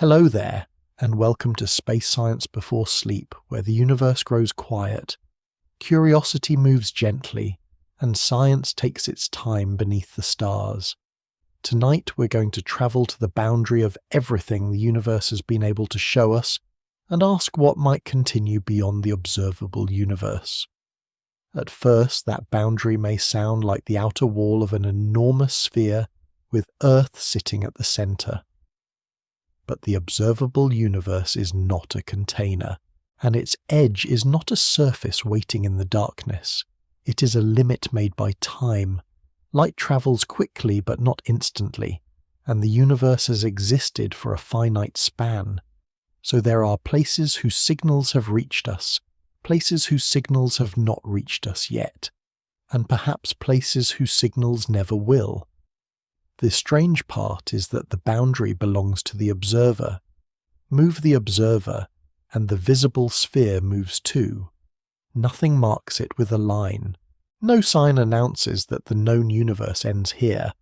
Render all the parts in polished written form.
Hello there, and welcome to Space Science Before Sleep, where the universe grows quiet, curiosity moves gently, and science takes its time beneath the stars. Tonight we're going to travel to the boundary of everything the universe has been able to show us, and ask what might continue beyond the observable universe. At first, that boundary may sound like the outer wall of an enormous sphere with Earth sitting at the centre. But the observable universe is not a container, and its edge is not a surface waiting in the darkness. It is a limit made by time. Light travels quickly but not instantly, and the universe has existed for a finite span. So there are places whose signals have reached us, places whose signals have not reached us yet, and perhaps places whose signals never will. The strange part is that the boundary belongs to the observer. Move the observer, and the visible sphere moves too. Nothing marks it with a line. No sign announces that the known universe ends here.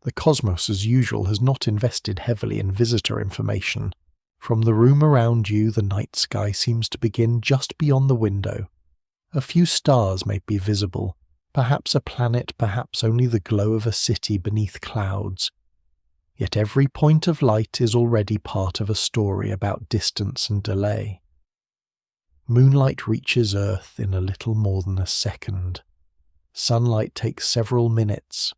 The cosmos, as usual, has not invested heavily in visitor information. From the room around you, the night sky seems to begin just beyond the window. A few stars may be visible, perhaps a planet, perhaps only the glow of a city beneath clouds. Yet every point of light is already part of a story about distance and delay. Moonlight reaches Earth in a little more than a second. Sunlight takes several minutes.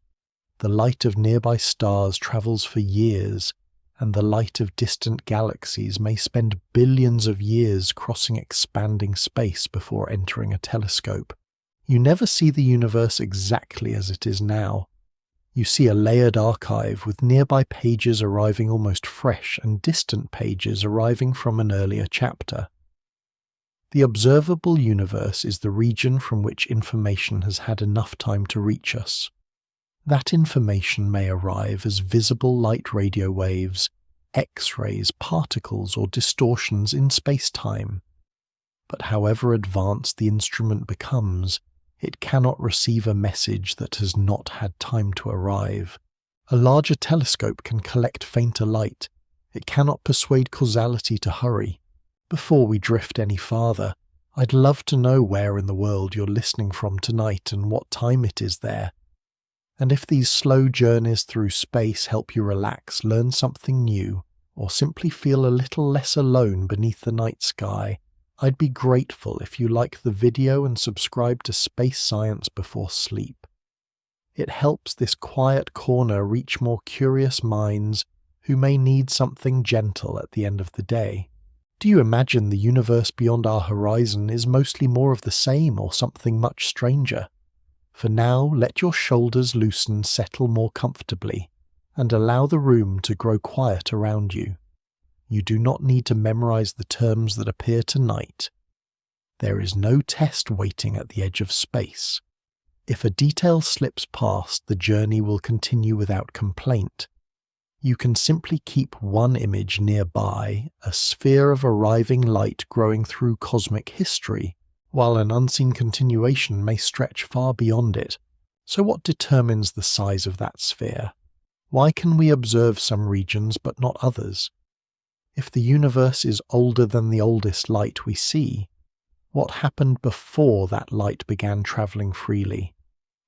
The light of nearby stars travels for years, and the light of distant galaxies may spend billions of years crossing expanding space before entering a telescope. You never see the universe exactly as it is now. You see a layered archive with nearby pages arriving almost fresh and distant pages arriving from an earlier chapter. The observable universe is the region from which information has had enough time to reach us. That information may arrive as visible light radio waves, X-rays, particles, or distortions in space-time. But however advanced the instrument becomes, it cannot receive a message that has not had time to arrive. A larger telescope can collect fainter light. It cannot persuade causality to hurry. Before we drift any farther, I'd love to know where in the world you're listening from tonight and what time it is there. And if these slow journeys through space help you relax, learn something new, or simply feel a little less alone beneath the night sky, I'd be grateful if you like the video and subscribe to Space Science Before Sleep. It helps this quiet corner reach more curious minds who may need something gentle at the end of the day. Do you imagine the universe beyond our horizon is mostly more of the same or something much stranger? For now, let your shoulders loosen, settle more comfortably, and allow the room to grow quiet around you. You do not need to memorize the terms that appear tonight. There is no test waiting at the edge of space. If a detail slips past, the journey will continue without complaint. You can simply keep one image nearby, a sphere of arriving light growing through cosmic history, while an unseen continuation may stretch far beyond it. So what determines the size of that sphere? Why can we observe some regions but not others? If the universe is older than the oldest light we see, what happened before that light began travelling freely?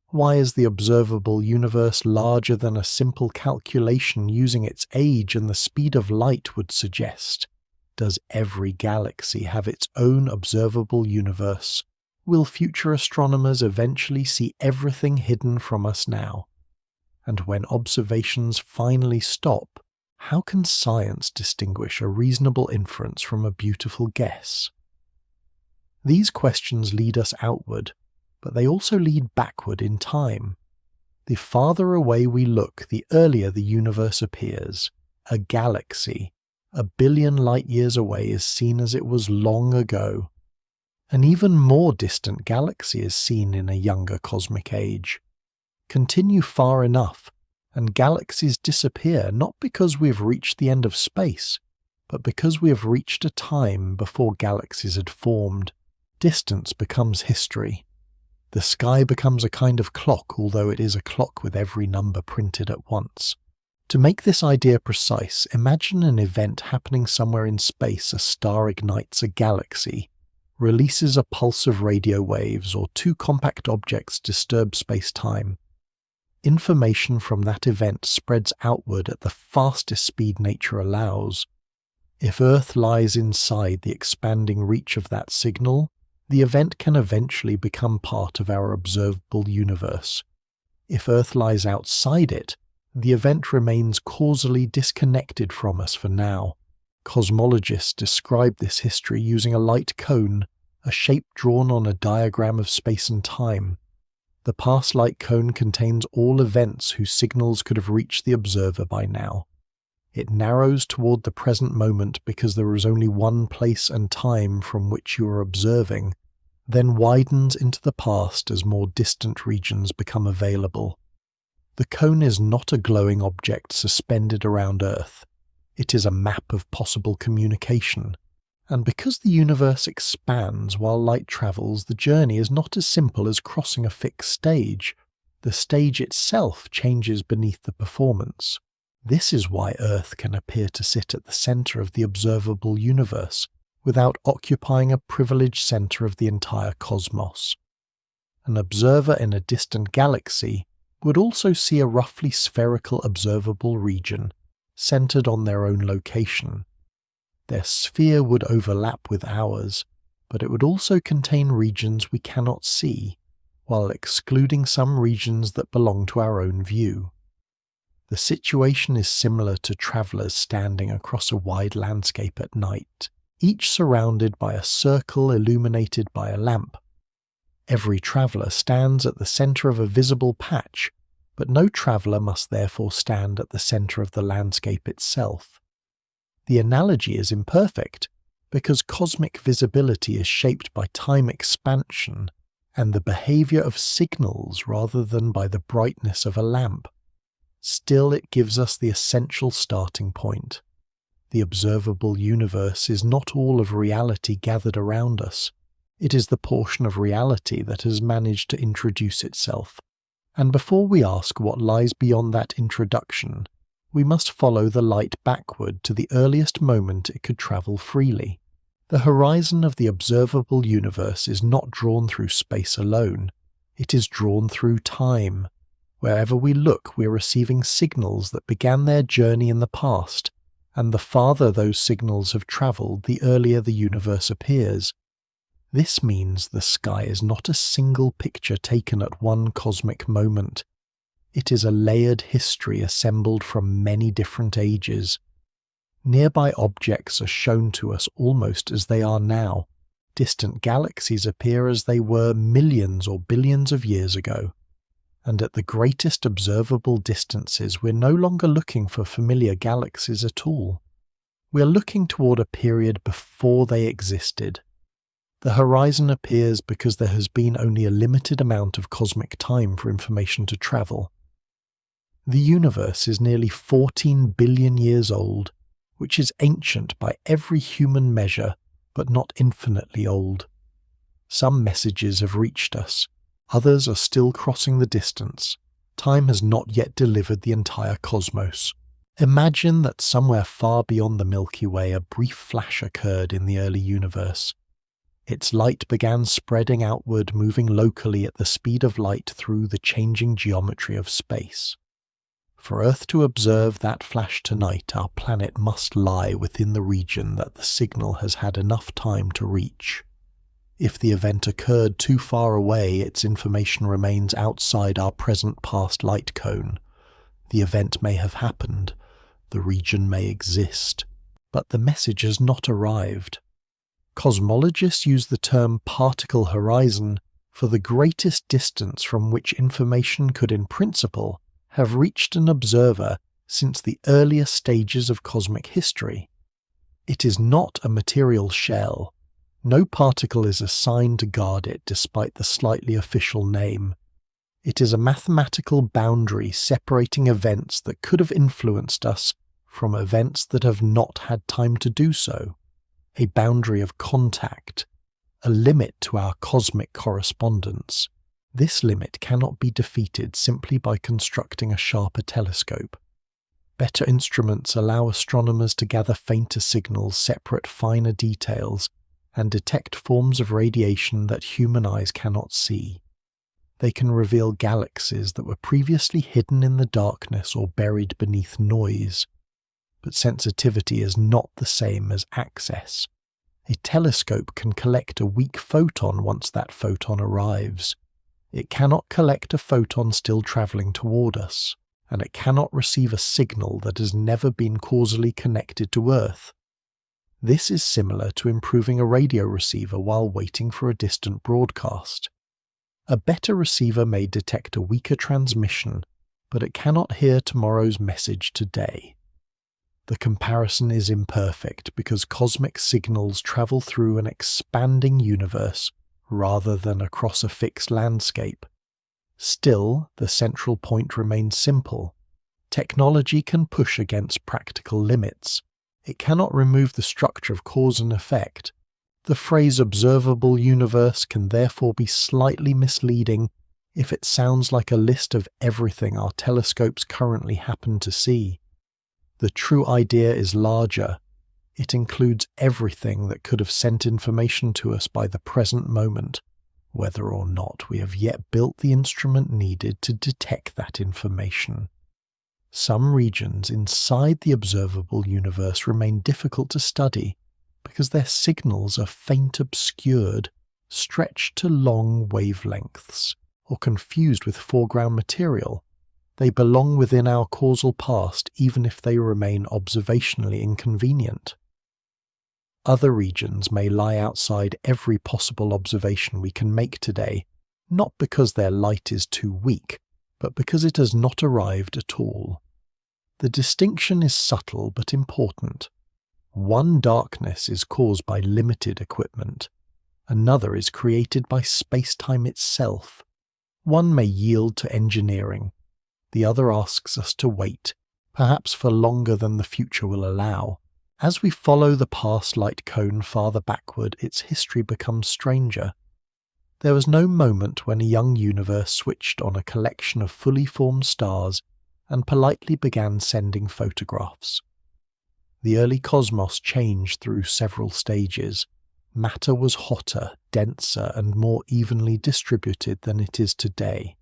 Why is the observable universe larger than a simple calculation using its age and the speed of light would suggest? Does every galaxy have its own observable universe? Will future astronomers eventually see everything hidden from us now? And when observations finally stop, how can science distinguish a reasonable inference from a beautiful guess? These questions lead us outward, but they also lead backward in time. The farther away we look, the earlier the universe appears. A galaxy, 1 billion light-years away, is seen as it was long ago. An even more distant galaxy is seen in a younger cosmic age. Continue far enough, and galaxies disappear not because we have reached the end of space, but because we have reached a time before galaxies had formed. Distance becomes history. The sky becomes a kind of clock, although it is a clock with every number printed at once. To make this idea precise, imagine an event happening somewhere in space. A star ignites a galaxy, releases a pulse of radio waves, or two compact objects disturb space-time. Information from that event spreads outward at the fastest speed nature allows. If Earth lies inside the expanding reach of that signal, the event can eventually become part of our observable universe. If Earth lies outside it, the event remains causally disconnected from us for now. Cosmologists describe this history using a light cone, a shape drawn on a diagram of space and time. The past light cone contains all events whose signals could have reached the observer by now. It narrows toward the present moment because there is only one place and time from which you are observing, then widens into the past as more distant regions become available. The cone is not a glowing object suspended around Earth. It is a map of possible communication. And because the universe expands while light travels, the journey is not as simple as crossing a fixed stage. The stage itself changes beneath the performance. This is why Earth can appear to sit at the center of the observable universe, without occupying a privileged center of the entire cosmos. An observer in a distant galaxy would also see a roughly spherical observable region, centered on their own location. Their sphere would overlap with ours, but it would also contain regions we cannot see, while excluding some regions that belong to our own view. The situation is similar to travelers standing across a wide landscape at night, each surrounded by a circle illuminated by a lamp. Every traveler stands at the center of a visible patch, but no traveler must therefore stand at the center of the landscape itself. The analogy is imperfect, because cosmic visibility is shaped by time expansion and the behavior of signals rather than by the brightness of a lamp. Still, it gives us the essential starting point. The observable universe is not all of reality gathered around us. It is the portion of reality that has managed to introduce itself. And before we ask what lies beyond that introduction, we must follow the light backward to the earliest moment it could travel freely. The horizon of the observable universe is not drawn through space alone. It is drawn through time. Wherever we look, we are receiving signals that began their journey in the past, and the farther those signals have traveled, the earlier the universe appears. This means the sky is not a single picture taken at one cosmic moment. It is a layered history assembled from many different ages. Nearby objects are shown to us almost as they are now. Distant galaxies appear as they were millions or billions of years ago. And at the greatest observable distances, we're no longer looking for familiar galaxies at all. We're looking toward a period before they existed. The horizon appears because there has been only a limited amount of cosmic time for information to travel. The universe is nearly 14 billion years old, which is ancient by every human measure, but not infinitely old. Some messages have reached us. Others are still crossing the distance. Time has not yet delivered the entire cosmos. Imagine that somewhere far beyond the Milky Way a brief flash occurred in the early universe. Its light began spreading outward, moving locally at the speed of light through the changing geometry of space. For Earth to observe that flash tonight, our planet must lie within the region that the signal has had enough time to reach. If the event occurred too far away, its information remains outside our present past light cone. The event may have happened, the region may exist, but the message has not arrived. Cosmologists use the term particle horizon for the greatest distance from which information could in principle have reached an observer since the earliest stages of cosmic history. It is not a material shell. No particle is assigned to guard it despite the slightly official name. It is a mathematical boundary separating events that could have influenced us from events that have not had time to do so. A boundary of contact, a limit to our cosmic correspondence. This limit cannot be defeated simply by constructing a sharper telescope. Better instruments allow astronomers to gather fainter signals, separate finer details, and detect forms of radiation that human eyes cannot see. They can reveal galaxies that were previously hidden in the darkness or buried beneath noise. But sensitivity is not the same as access. A telescope can collect a weak photon once that photon arrives. It cannot collect a photon still travelling toward us, and it cannot receive a signal that has never been causally connected to Earth. This is similar to improving a radio receiver while waiting for a distant broadcast. A better receiver may detect a weaker transmission, but it cannot hear tomorrow's message today. The comparison is imperfect because cosmic signals travel through an expanding universe rather than across a fixed landscape. Still, the central point remains simple. Technology can push against practical limits. It cannot remove the structure of cause and effect. The phrase observable universe can therefore be slightly misleading if it sounds like a list of everything our telescopes currently happen to see. The true idea is larger. It includes everything that could have sent information to us by the present moment, whether or not we have yet built the instrument needed to detect that information. Some regions inside the observable universe remain difficult to study because their signals are faint, obscured, stretched to long wavelengths, or confused with foreground material. They belong within our causal past even if they remain observationally inconvenient. Other regions may lie outside every possible observation we can make today, not because their light is too weak, but because it has not arrived at all. The distinction is subtle but important. One darkness is caused by limited equipment. Another is created by space-time itself. One may yield to engineering. The other asks us to wait, perhaps for longer than the future will allow. As we follow the past light cone farther backward, its history becomes stranger. There was no moment when a young universe switched on a collection of fully formed stars and politely began sending photographs. The early cosmos changed through several stages. Matter was hotter, denser, and more evenly distributed than it is today.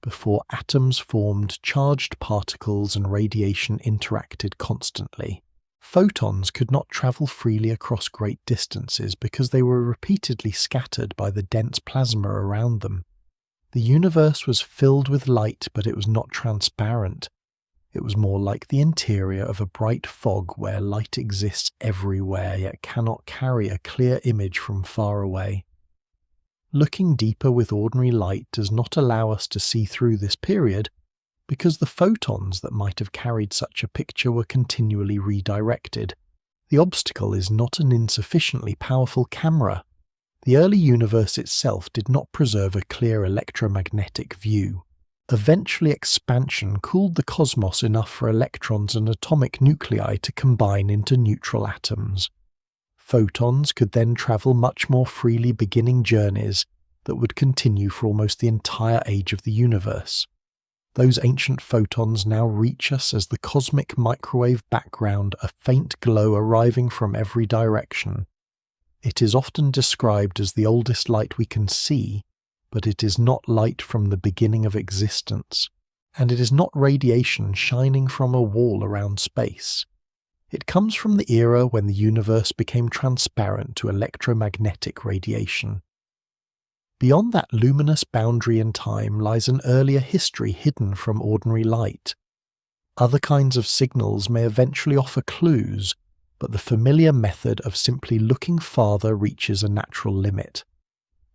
Before atoms formed, charged particles and radiation interacted constantly. Photons could not travel freely across great distances because they were repeatedly scattered by the dense plasma around them. The universe was filled with light, but it was not transparent. It was more like the interior of a bright fog where light exists everywhere yet cannot carry a clear image from far away. Looking deeper with ordinary light does not allow us to see through this period because the photons that might have carried such a picture were continually redirected. The obstacle is not an insufficiently powerful camera. The early universe itself did not preserve a clear electromagnetic view. Eventually, expansion cooled the cosmos enough for electrons and atomic nuclei to combine into neutral atoms. Photons could then travel much more freely, beginning journeys that would continue for almost the entire age of the universe. Those ancient photons now reach us as the cosmic microwave background, a faint glow arriving from every direction. It is often described as the oldest light we can see, but it is not light from the beginning of existence, and it is not radiation shining from a wall around space. It comes from the era when the universe became transparent to electromagnetic radiation. Beyond that luminous boundary in time lies an earlier history hidden from ordinary light. Other kinds of signals may eventually offer clues, but the familiar method of simply looking farther reaches a natural limit.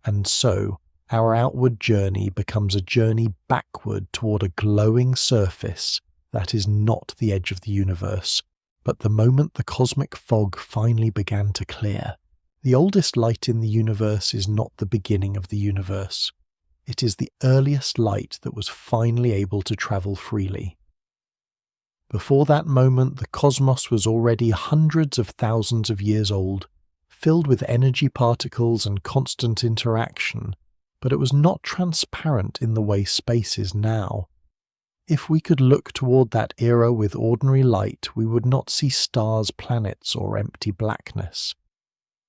And so, our outward journey becomes a journey backward toward a glowing surface that is not the edge of the universe, but the moment the cosmic fog finally began to clear. The oldest light in the universe is not the beginning of the universe. It is the earliest light that was finally able to travel freely. Before that moment, the cosmos was already hundreds of thousands of years old, filled with energy particles and constant interaction, but it was not transparent in the way space is now. If we could look toward that era with ordinary light, we would not see stars, planets, or empty blackness.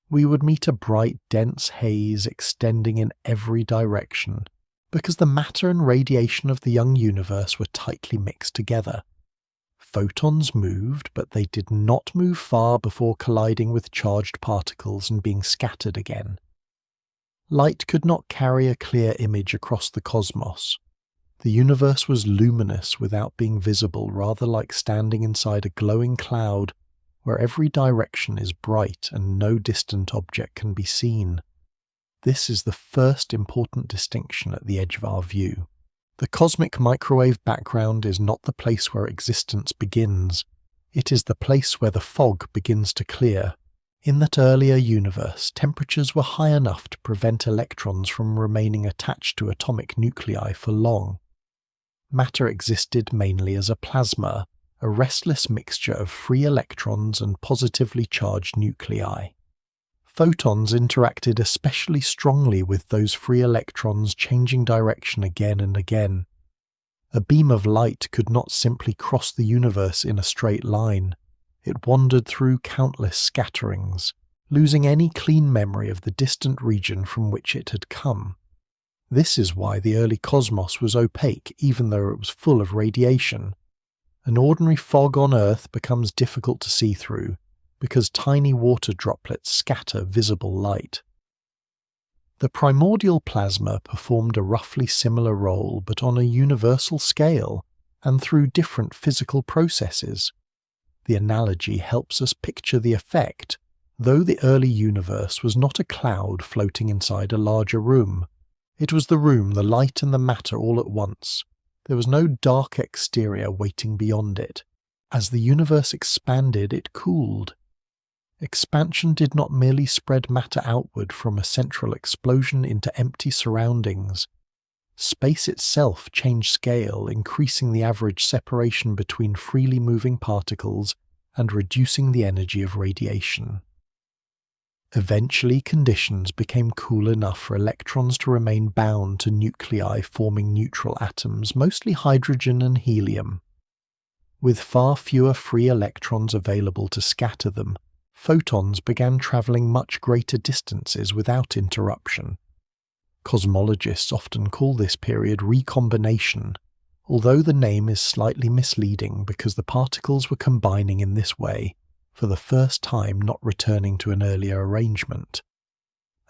We would meet a bright, dense haze extending in every direction, because the matter and radiation of the young universe were tightly mixed together. Photons moved, but they did not move far before colliding with charged particles and being scattered again. Light could not carry a clear image across the cosmos. The universe was luminous without being visible, rather like standing inside a glowing cloud where every direction is bright and no distant object can be seen. This is the first important distinction at the edge of our view. The cosmic microwave background is not the place where existence begins. It is the place where the fog begins to clear. In that earlier universe, temperatures were high enough to prevent electrons from remaining attached to atomic nuclei for long. Matter existed mainly as a plasma, a restless mixture of free electrons and positively charged nuclei. Photons interacted especially strongly with those free electrons, changing direction again and again. A beam of light could not simply cross the universe in a straight line. It wandered through countless scatterings, losing any clean memory of the distant region from which it had come. This is why the early cosmos was opaque, even though it was full of radiation. An ordinary fog on Earth becomes difficult to see through, because tiny water droplets scatter visible light. The primordial plasma performed a roughly similar role, but on a universal scale and through different physical processes. The analogy helps us picture the effect. Though the early universe was not a cloud floating inside a larger room, it was the room, the light and the matter all at once. There was no dark exterior waiting beyond it. As the universe expanded, it cooled. Expansion did not merely spread matter outward from a central explosion into empty surroundings. Space itself changed scale, increasing the average separation between freely moving particles and reducing the energy of radiation. Eventually, conditions became cool enough for electrons to remain bound to nuclei forming neutral atoms, mostly hydrogen and helium. With far fewer free electrons available to scatter them, photons began traveling much greater distances without interruption. Cosmologists often call this period recombination, although the name is slightly misleading because the particles were combining in this way, for the first time not returning to an earlier arrangement.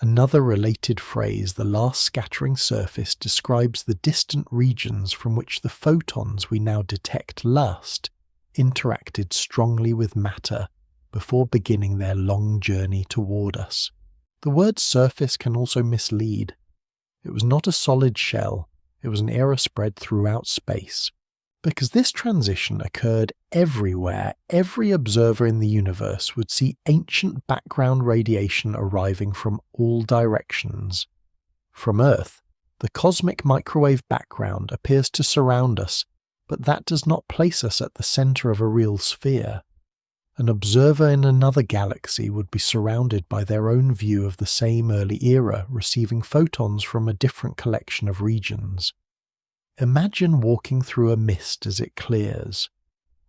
Another related phrase, the last scattering surface, describes the distant regions from which the photons we now detect last interacted strongly with matter before beginning their long journey toward us. The word surface can also mislead. It was not a solid shell, it was an era spread throughout space. Because this transition occurred everywhere, every observer in the universe would see ancient background radiation arriving from all directions. From Earth, the cosmic microwave background appears to surround us, but that does not place us at the center of a real sphere. An observer in another galaxy would be surrounded by their own view of the same early era, receiving photons from a different collection of regions. Imagine walking through a mist as it clears.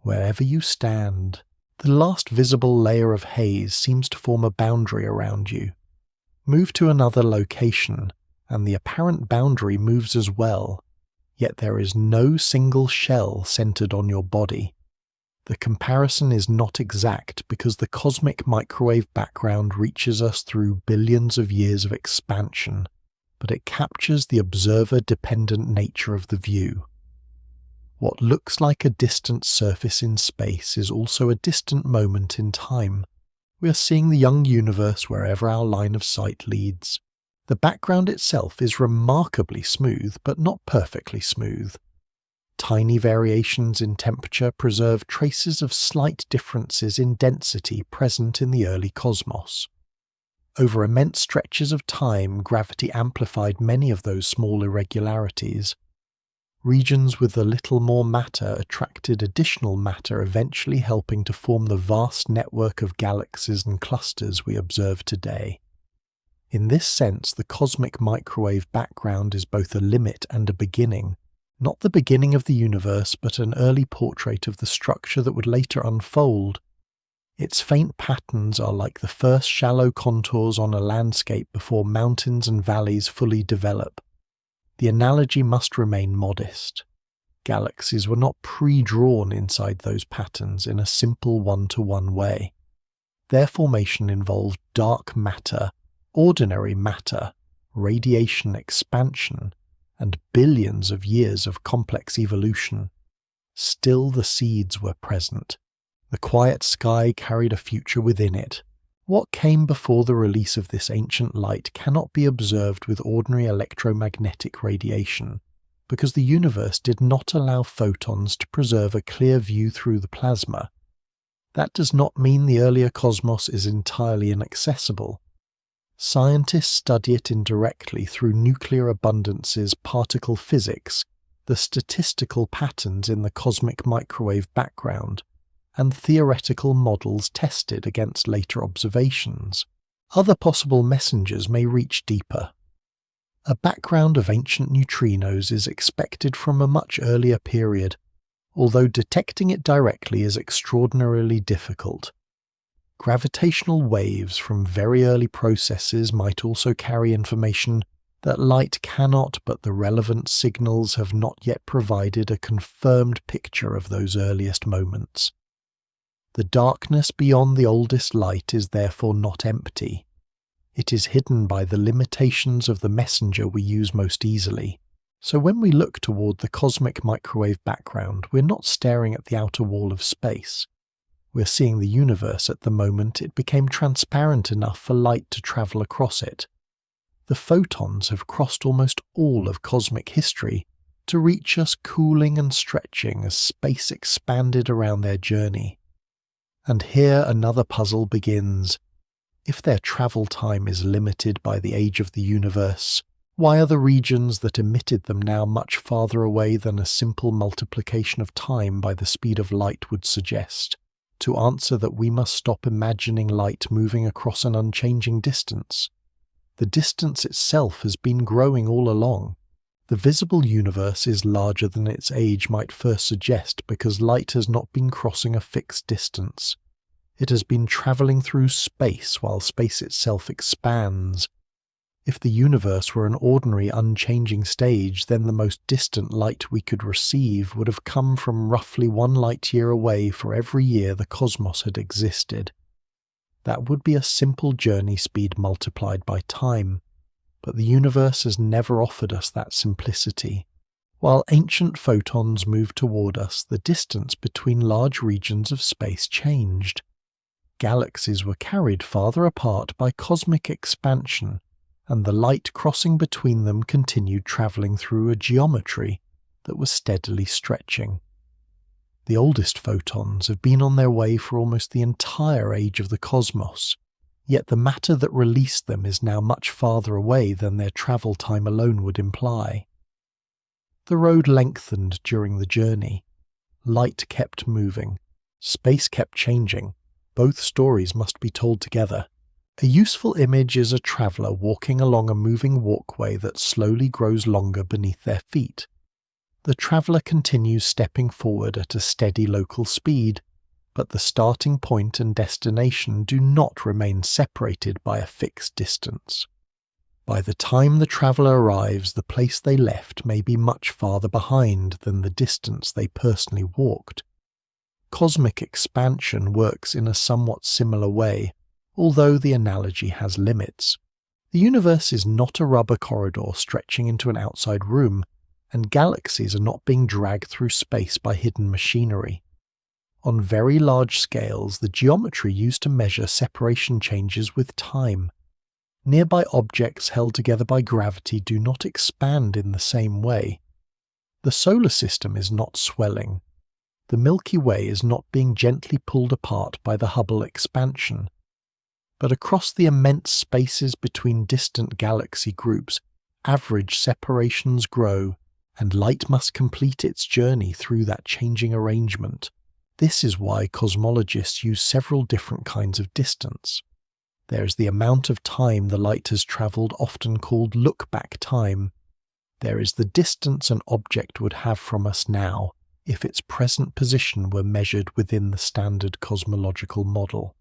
Wherever you stand, the last visible layer of haze seems to form a boundary around you. Move to another location, and the apparent boundary moves as well, yet there is no single shell centered on your body. The comparison is not exact because the cosmic microwave background reaches us through billions of years of expansion, but it captures the observer-dependent nature of the view. What looks like a distant surface in space is also a distant moment in time. We are seeing the young universe wherever our line of sight leads. The background itself is remarkably smooth, but not perfectly smooth. Tiny variations in temperature preserve traces of slight differences in density present in the early cosmos. Over immense stretches of time, gravity amplified many of those small irregularities. Regions with a little more matter attracted additional matter, eventually helping to form the vast network of galaxies and clusters we observe today. In this sense, the cosmic microwave background is both a limit and a beginning, Not the beginning of the universe, but an early portrait of the structure that would later unfold. Its faint patterns are like the first shallow contours on a landscape before mountains and valleys fully develop. The analogy must remain modest. Galaxies were not pre-drawn inside those patterns in a simple one-to-one way. Their formation involved dark matter, ordinary matter, radiation expansion, and billions of years of complex evolution. Still, the seeds were present. The quiet sky carried a future within it. What came before the release of this ancient light cannot be observed with ordinary electromagnetic radiation, because the universe did not allow photons to preserve a clear view through the plasma. That does not mean the earlier cosmos is entirely inaccessible. Scientists study it indirectly through nuclear abundances, particle physics, the statistical patterns in the cosmic microwave background, and theoretical models tested against later observations. Other possible messengers may reach deeper. A background of ancient neutrinos is expected from a much earlier period, although detecting it directly is extraordinarily difficult. Gravitational waves from very early processes might also carry information that light cannot, but the relevant signals have not yet provided a confirmed picture of those earliest moments. The darkness beyond the oldest light is therefore not empty. It is hidden by the limitations of the messenger we use most easily. So when we look toward the cosmic microwave background, we're not staring at the outer wall of space. We're seeing the universe at the moment it became transparent enough for light to travel across it. The photons have crossed almost all of cosmic history to reach us cooling and stretching as space expanded around their journey. And here another puzzle begins. If their travel time is limited by the age of the universe, why are the regions that emitted them now much farther away than a simple multiplication of time by the speed of light would suggest? To answer that, we must stop imagining light moving across an unchanging distance. The distance itself has been growing all along. The visible universe is larger than its age might first suggest because light has not been crossing a fixed distance. It has been travelling through space while space itself expands. If the universe were an ordinary unchanging stage, then the most distant light we could receive would have come from roughly 1 light-year away for every year the cosmos had existed. That would be a simple journey speed multiplied by time. But the universe has never offered us that simplicity. While ancient photons moved toward us, the distance between large regions of space changed. Galaxies were carried farther apart by cosmic expansion, and the light crossing between them continued travelling through a geometry that was steadily stretching. The oldest photons have been on their way for almost the entire age of the cosmos. Yet the matter that released them is now much farther away than their travel time alone would imply. The road lengthened during the journey. Light kept moving. Space kept changing. Both stories must be told together. A useful image is a traveller walking along a moving walkway that slowly grows longer beneath their feet. The traveller continues stepping forward at a steady local speed, but the starting point and destination do not remain separated by a fixed distance. By the time the traveller arrives, the place they left may be much farther behind than the distance they personally walked. Cosmic expansion works in a somewhat similar way, although the analogy has limits. The universe is not a rubber corridor stretching into an outside room, and galaxies are not being dragged through space by hidden machinery. On very large scales, the geometry used to measure separation changes with time. Nearby objects held together by gravity do not expand in the same way. The solar system is not swelling. The Milky Way is not being gently pulled apart by the Hubble expansion. But across the immense spaces between distant galaxy groups, average separations grow, and light must complete its journey through that changing arrangement. This is why cosmologists use several different kinds of distance. There is the amount of time the light has travelled, often called look-back time. There is the distance an object would have from us now if its present position were measured within the standard cosmological model.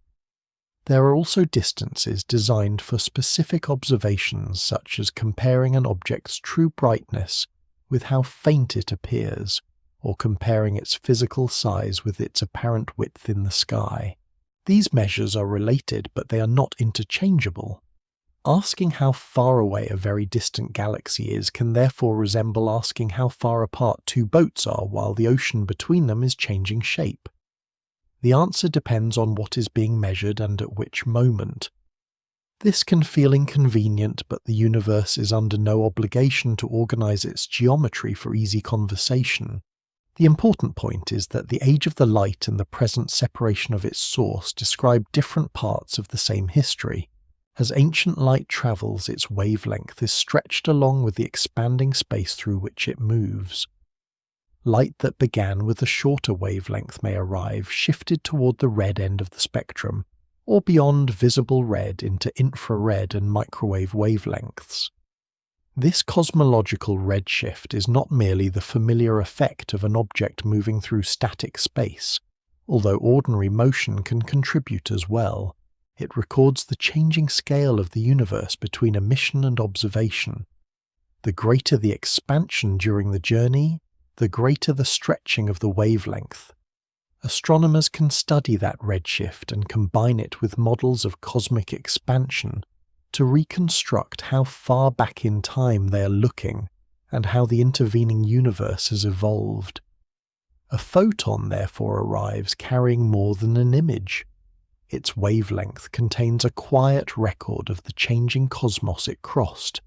There are also distances designed for specific observations, such as comparing an object's true brightness with how faint it appears, or comparing its physical size with its apparent width in the sky. These measures are related, but they are not interchangeable. Asking how far away a very distant galaxy is can therefore resemble asking how far apart two boats are while the ocean between them is changing shape. The answer depends on what is being measured and at which moment. This can feel inconvenient, but the universe is under no obligation to organize its geometry for easy conversation. The important point is that the age of the light and the present separation of its source describe different parts of the same history. As ancient light travels, its wavelength is stretched along with the expanding space through which it moves. Light that began with a shorter wavelength may arrive, shifted toward the red end of the spectrum, or beyond visible red into infrared and microwave wavelengths. This cosmological redshift is not merely the familiar effect of an object moving through static space, although ordinary motion can contribute as well. It records the changing scale of the universe between emission and observation. The greater the expansion during the journey, the greater the stretching of the wavelength. Astronomers can study that redshift and combine it with models of cosmic expansion to reconstruct how far back in time they are looking and how the intervening universe has evolved. A photon therefore arrives carrying more than an image. Its wavelength contains a quiet record of the changing cosmos it crossed.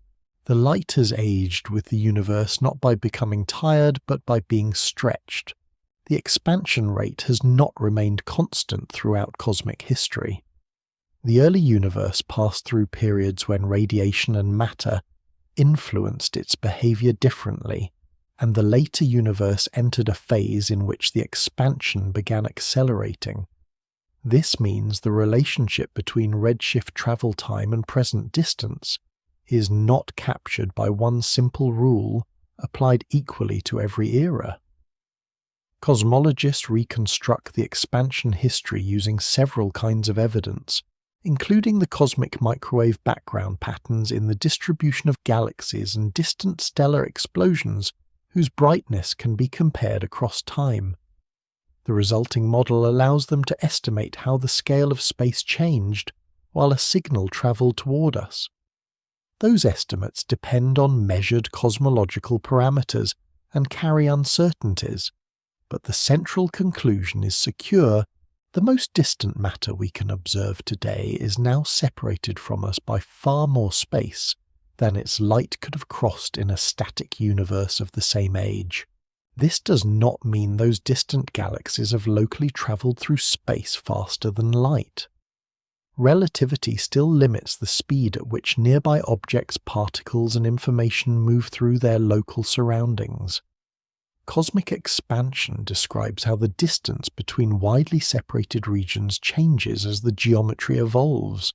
The light has aged with the universe not by becoming tired but by being stretched. The expansion rate has not remained constant throughout cosmic history. The early universe passed through periods when radiation and matter influenced its behavior differently, and the later universe entered a phase in which the expansion began accelerating. This means the relationship between redshift travel time and present distance is not captured by one simple rule applied equally to every era. Cosmologists reconstruct the expansion history using several kinds of evidence, including the cosmic microwave background patterns in the distribution of galaxies and distant stellar explosions whose brightness can be compared across time. The resulting model allows them to estimate how the scale of space changed while a signal traveled toward us. Those estimates depend on measured cosmological parameters and carry uncertainties, but the central conclusion is secure. The most distant matter we can observe today is now separated from us by far more space than its light could have crossed in a static universe of the same age. This does not mean those distant galaxies have locally travelled through space faster than light. Relativity still limits the speed at which nearby objects, particles, and information move through their local surroundings. Cosmic expansion describes how the distance between widely separated regions changes as the geometry evolves.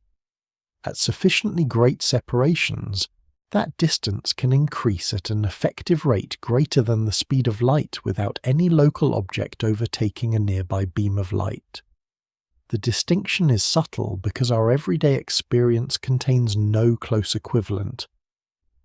At sufficiently great separations, that distance can increase at an effective rate greater than the speed of light without any local object overtaking a nearby beam of light. The distinction is subtle because our everyday experience contains no close equivalent.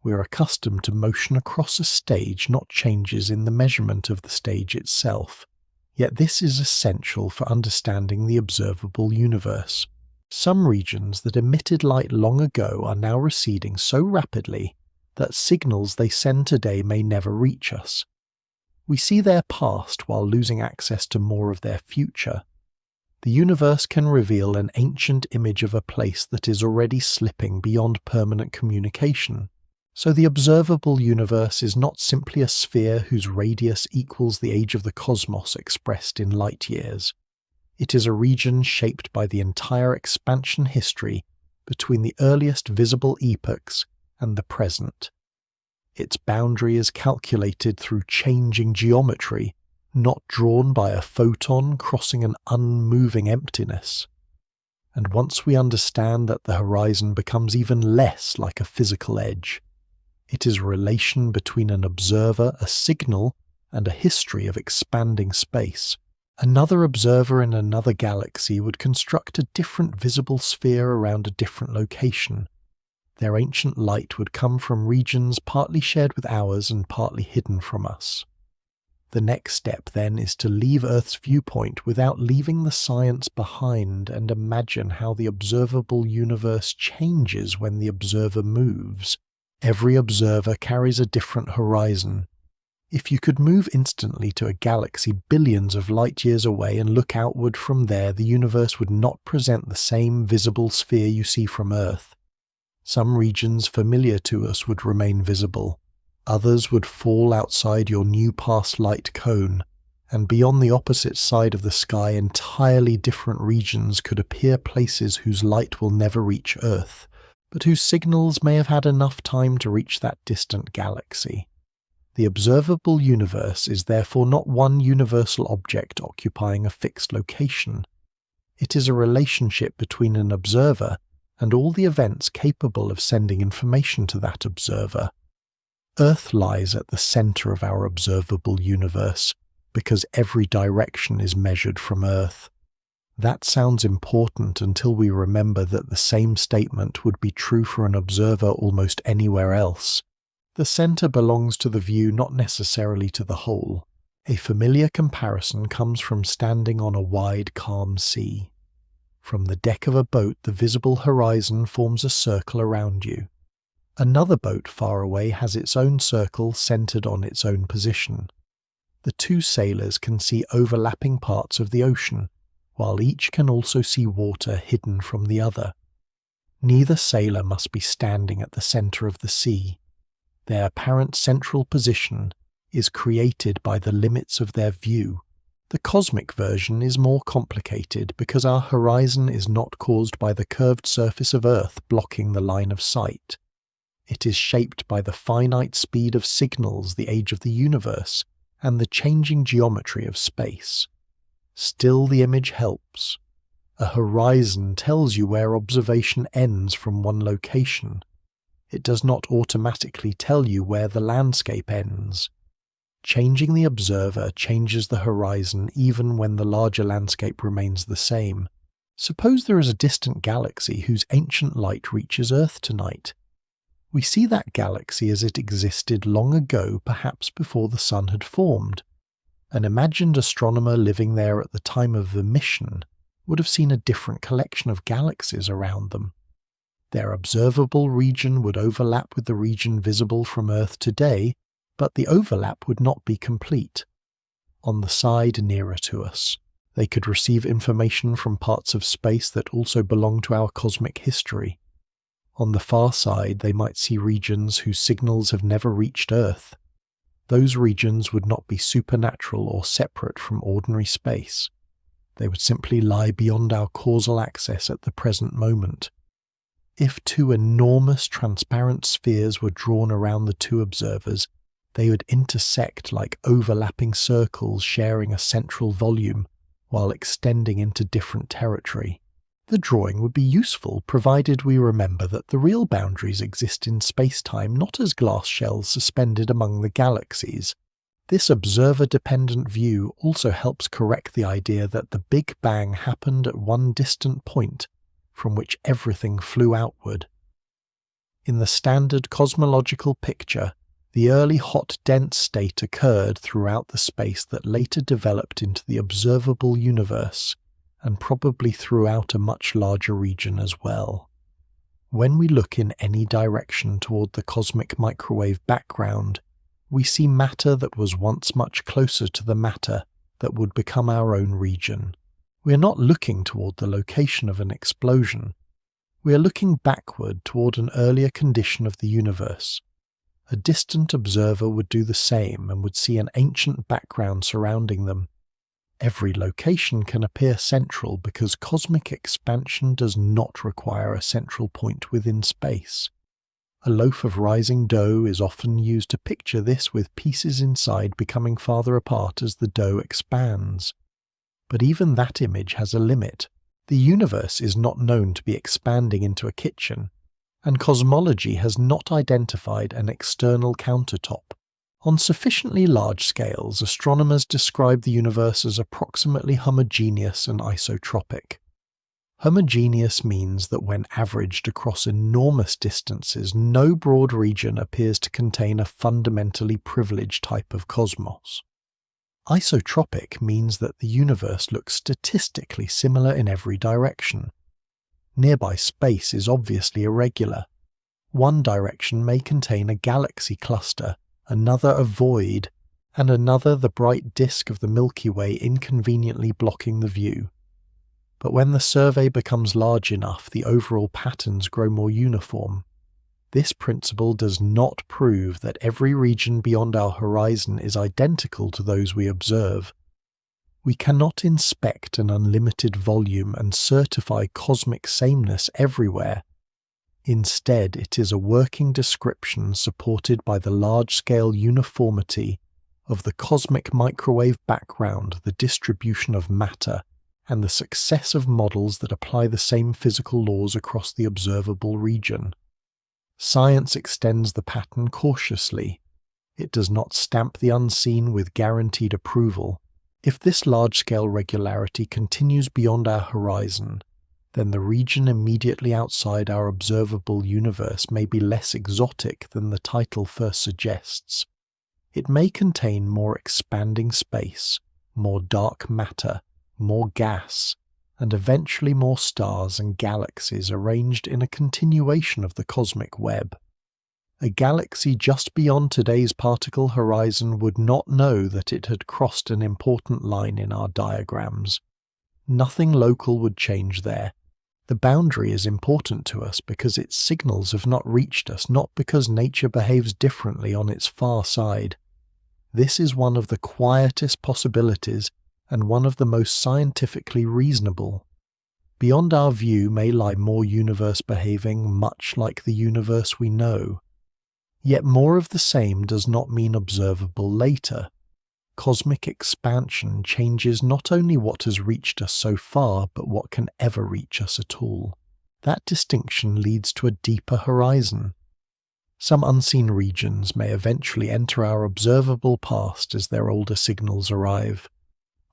We are accustomed to motion across a stage, not changes in the measurement of the stage itself. Yet this is essential for understanding the observable universe. Some regions that emitted light long ago are now receding so rapidly that signals they send today may never reach us. We see their past while losing access to more of their future. The universe can reveal an ancient image of a place that is already slipping beyond permanent communication. So the observable universe is not simply a sphere whose radius equals the age of the cosmos expressed in light years. It is a region shaped by the entire expansion history between the earliest visible epochs and the present. Its boundary is calculated through changing geometry, not drawn by a photon crossing an unmoving emptiness. And once we understand that the horizon becomes even less like a physical edge, It is a relation between an observer, a signal, and a history of expanding space. Another observer in another galaxy would construct a different visible sphere around a different location. Their ancient light would come from regions partly shared with ours and partly hidden from us. The next step, then, is to leave Earth's viewpoint without leaving the science behind and imagine how the observable universe changes when the observer moves. Every observer carries a different horizon. If you could move instantly to a galaxy billions of light years away and look outward from there, the universe would not present the same visible sphere you see from Earth. Some regions familiar to us would remain visible. Others would fall outside your new past light cone, and beyond the opposite side of the sky entirely different regions could appear, places whose light will never reach Earth, but whose signals may have had enough time to reach that distant galaxy. The observable universe is therefore not one universal object occupying a fixed location. It is a relationship between an observer and all the events capable of sending information to that observer. Earth lies at the center of our observable universe, because every direction is measured from Earth. That sounds important until we remember that the same statement would be true for an observer almost anywhere else. The center belongs to the view, not necessarily to the whole. A familiar comparison comes from standing on a wide, calm sea. From the deck of a boat, the visible horizon forms a circle around you. Another boat far away has its own circle centered on its own position. The two sailors can see overlapping parts of the ocean, while each can also see water hidden from the other. Neither sailor must be standing at the center of the sea. Their apparent central position is created by the limits of their view. The cosmic version is more complicated because our horizon is not caused by the curved surface of Earth blocking the line of sight. It is shaped by the finite speed of signals, the age of the universe, and the changing geometry of space. Still, the image helps. A horizon tells you where observation ends from one location. It does not automatically tell you where the landscape ends. Changing the observer changes the horizon even when the larger landscape remains the same. Suppose there is a distant galaxy whose ancient light reaches Earth tonight. We see that galaxy as it existed long ago, perhaps before the sun had formed. An imagined astronomer living there at the time of the mission would have seen a different collection of galaxies around them. Their observable region would overlap with the region visible from Earth today, but the overlap would not be complete. On the side nearer to us, they could receive information from parts of space that also belong to our cosmic history. On the far side, they might see regions whose signals have never reached Earth. Those regions would not be supernatural or separate from ordinary space. They would simply lie beyond our causal access at the present moment. If two enormous transparent spheres were drawn around the two observers, they would intersect like overlapping circles sharing a central volume while extending into different territory. The drawing would be useful provided we remember that the real boundaries exist in space-time, not as glass shells suspended among the galaxies. This observer-dependent view also helps correct the idea that the Big Bang happened at one distant point from which everything flew outward. In the standard cosmological picture, the early hot dense state occurred throughout the space that later developed into the observable universe, and probably throughout a much larger region as well. When we look in any direction toward the cosmic microwave background, we see matter that was once much closer to the matter that would become our own region. We are not looking toward the location of an explosion. We are looking backward toward an earlier condition of the universe. A distant observer would do the same and would see an ancient background surrounding them. Every location can appear central because cosmic expansion does not require a central point within space. A loaf of rising dough is often used to picture this, with pieces inside becoming farther apart as the dough expands. But even that image has a limit. The universe is not known to be expanding into a kitchen. and cosmology has not identified an external countertop. On sufficiently large scales, astronomers describe the universe as approximately homogeneous and isotropic. Homogeneous means that when averaged across enormous distances, no broad region appears to contain a fundamentally privileged type of cosmos. Isotropic means that the universe looks statistically similar in every direction. Nearby space is obviously irregular. One direction may contain a galaxy cluster, another a void, and another the bright disk of the Milky Way inconveniently blocking the view. But when the survey becomes large enough, the overall patterns grow more uniform. This principle does not prove that every region beyond our horizon is identical to those we observe. We cannot inspect an unlimited volume and certify cosmic sameness everywhere. Instead, it is a working description supported by the large-scale uniformity of the cosmic microwave background, the distribution of matter, and the success of models that apply the same physical laws across the observable region. Science extends the pattern cautiously. It does not stamp the unseen with guaranteed approval. If this large-scale regularity continues beyond our horizon, then the region immediately outside our observable universe may be less exotic than the title first suggests. It may contain more expanding space, more dark matter, more gas, and eventually more stars and galaxies arranged in a continuation of the cosmic web. A galaxy just beyond today's particle horizon would not know that it had crossed an important line in our diagrams. Nothing local would change there. The boundary is important to us because its signals have not reached us, not because nature behaves differently on its far side. This is one of the quietest possibilities and one of the most scientifically reasonable. Beyond our view may lie more universe behaving much like the universe we know. Yet more of the same does not mean observable later. Cosmic expansion changes not only what has reached us so far, but what can ever reach us at all. That distinction leads to a deeper horizon. Some unseen regions may eventually enter our observable past as their older signals arrive.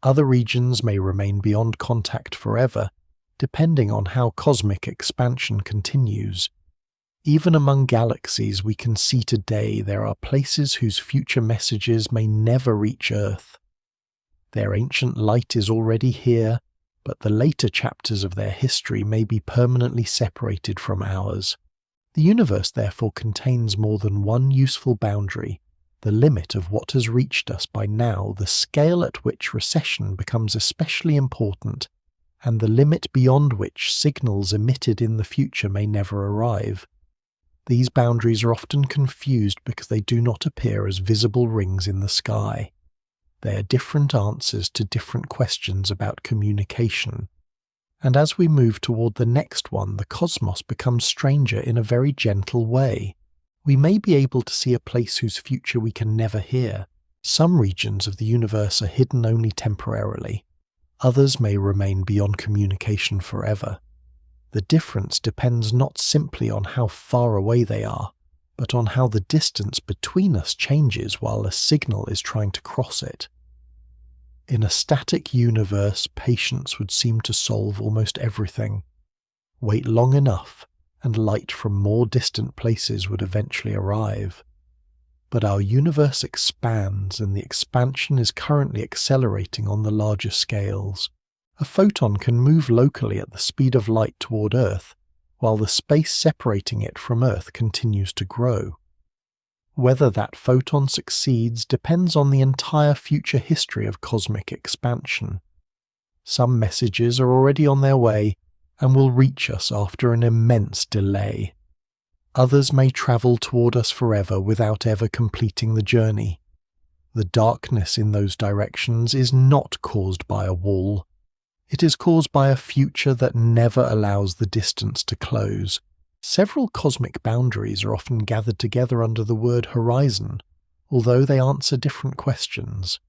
Other regions may remain beyond contact forever, depending on how cosmic expansion continues. Even among galaxies we can see today, there are places whose future messages may never reach Earth. Their ancient light is already here, but the later chapters of their history may be permanently separated from ours. The universe therefore contains more than one useful boundary, the limit of what has reached us by now, the scale at which recession becomes especially important, and the limit beyond which signals emitted in the future may never arrive. These boundaries are often confused because they do not appear as visible rings in the sky. They are different answers to different questions about communication. And as we move toward the next one, the cosmos becomes stranger in a very gentle way. We may be able to see a place whose future we can never hear. Some regions of the universe are hidden only temporarily. Others may remain beyond communication forever. The difference depends not simply on how far away they are, but on how the distance between us changes while a signal is trying to cross it. In a static universe, patience would seem to solve almost everything. Wait long enough, and light from more distant places would eventually arrive. But our universe expands, and the expansion is currently accelerating on the larger scales. A photon can move locally at the speed of light toward Earth, while the space separating it from Earth continues to grow. Whether that photon succeeds depends on the entire future history of cosmic expansion. Some messages are already on their way and will reach us after an immense delay. Others may travel toward us forever without ever completing the journey. The darkness in those directions is not caused by a wall. It is caused by a future that never allows the distance to close. Several cosmic boundaries are often gathered together under the word horizon, although they answer different questions.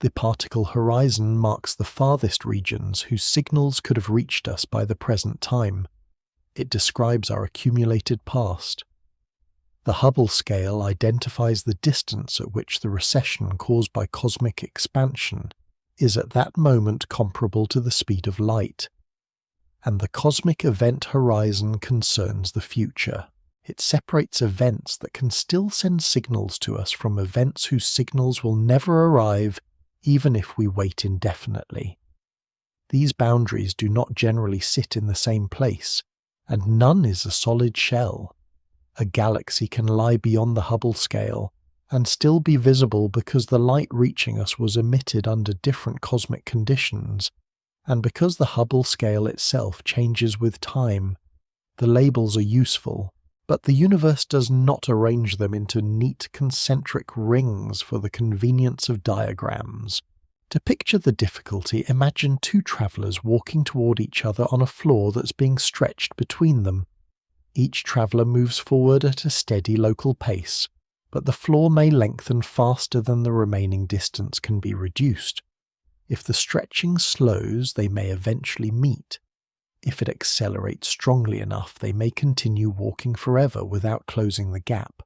The particle horizon marks the farthest regions whose signals could have reached us by the present time. It describes our accumulated past. The Hubble scale identifies the distance at which the recession caused by cosmic expansion is at that moment comparable to the speed of light. And the cosmic event horizon concerns the future. It separates events that can still send signals to us from events whose signals will never arrive even if we wait indefinitely. These boundaries do not generally sit in the same place, and none is a solid shell. A galaxy can lie beyond the Hubble scale and still be visible because the light reaching us was emitted under different cosmic conditions, and because the Hubble scale itself changes with time. The labels are useful, but the universe does not arrange them into neat concentric rings for the convenience of diagrams. To picture the difficulty, imagine two travellers walking toward each other on a floor that's being stretched between them. Each traveller moves forward at a steady local pace, but the floor may lengthen faster than the remaining distance can be reduced. If the stretching slows, they may eventually meet. If it accelerates strongly enough, they may continue walking forever without closing the gap.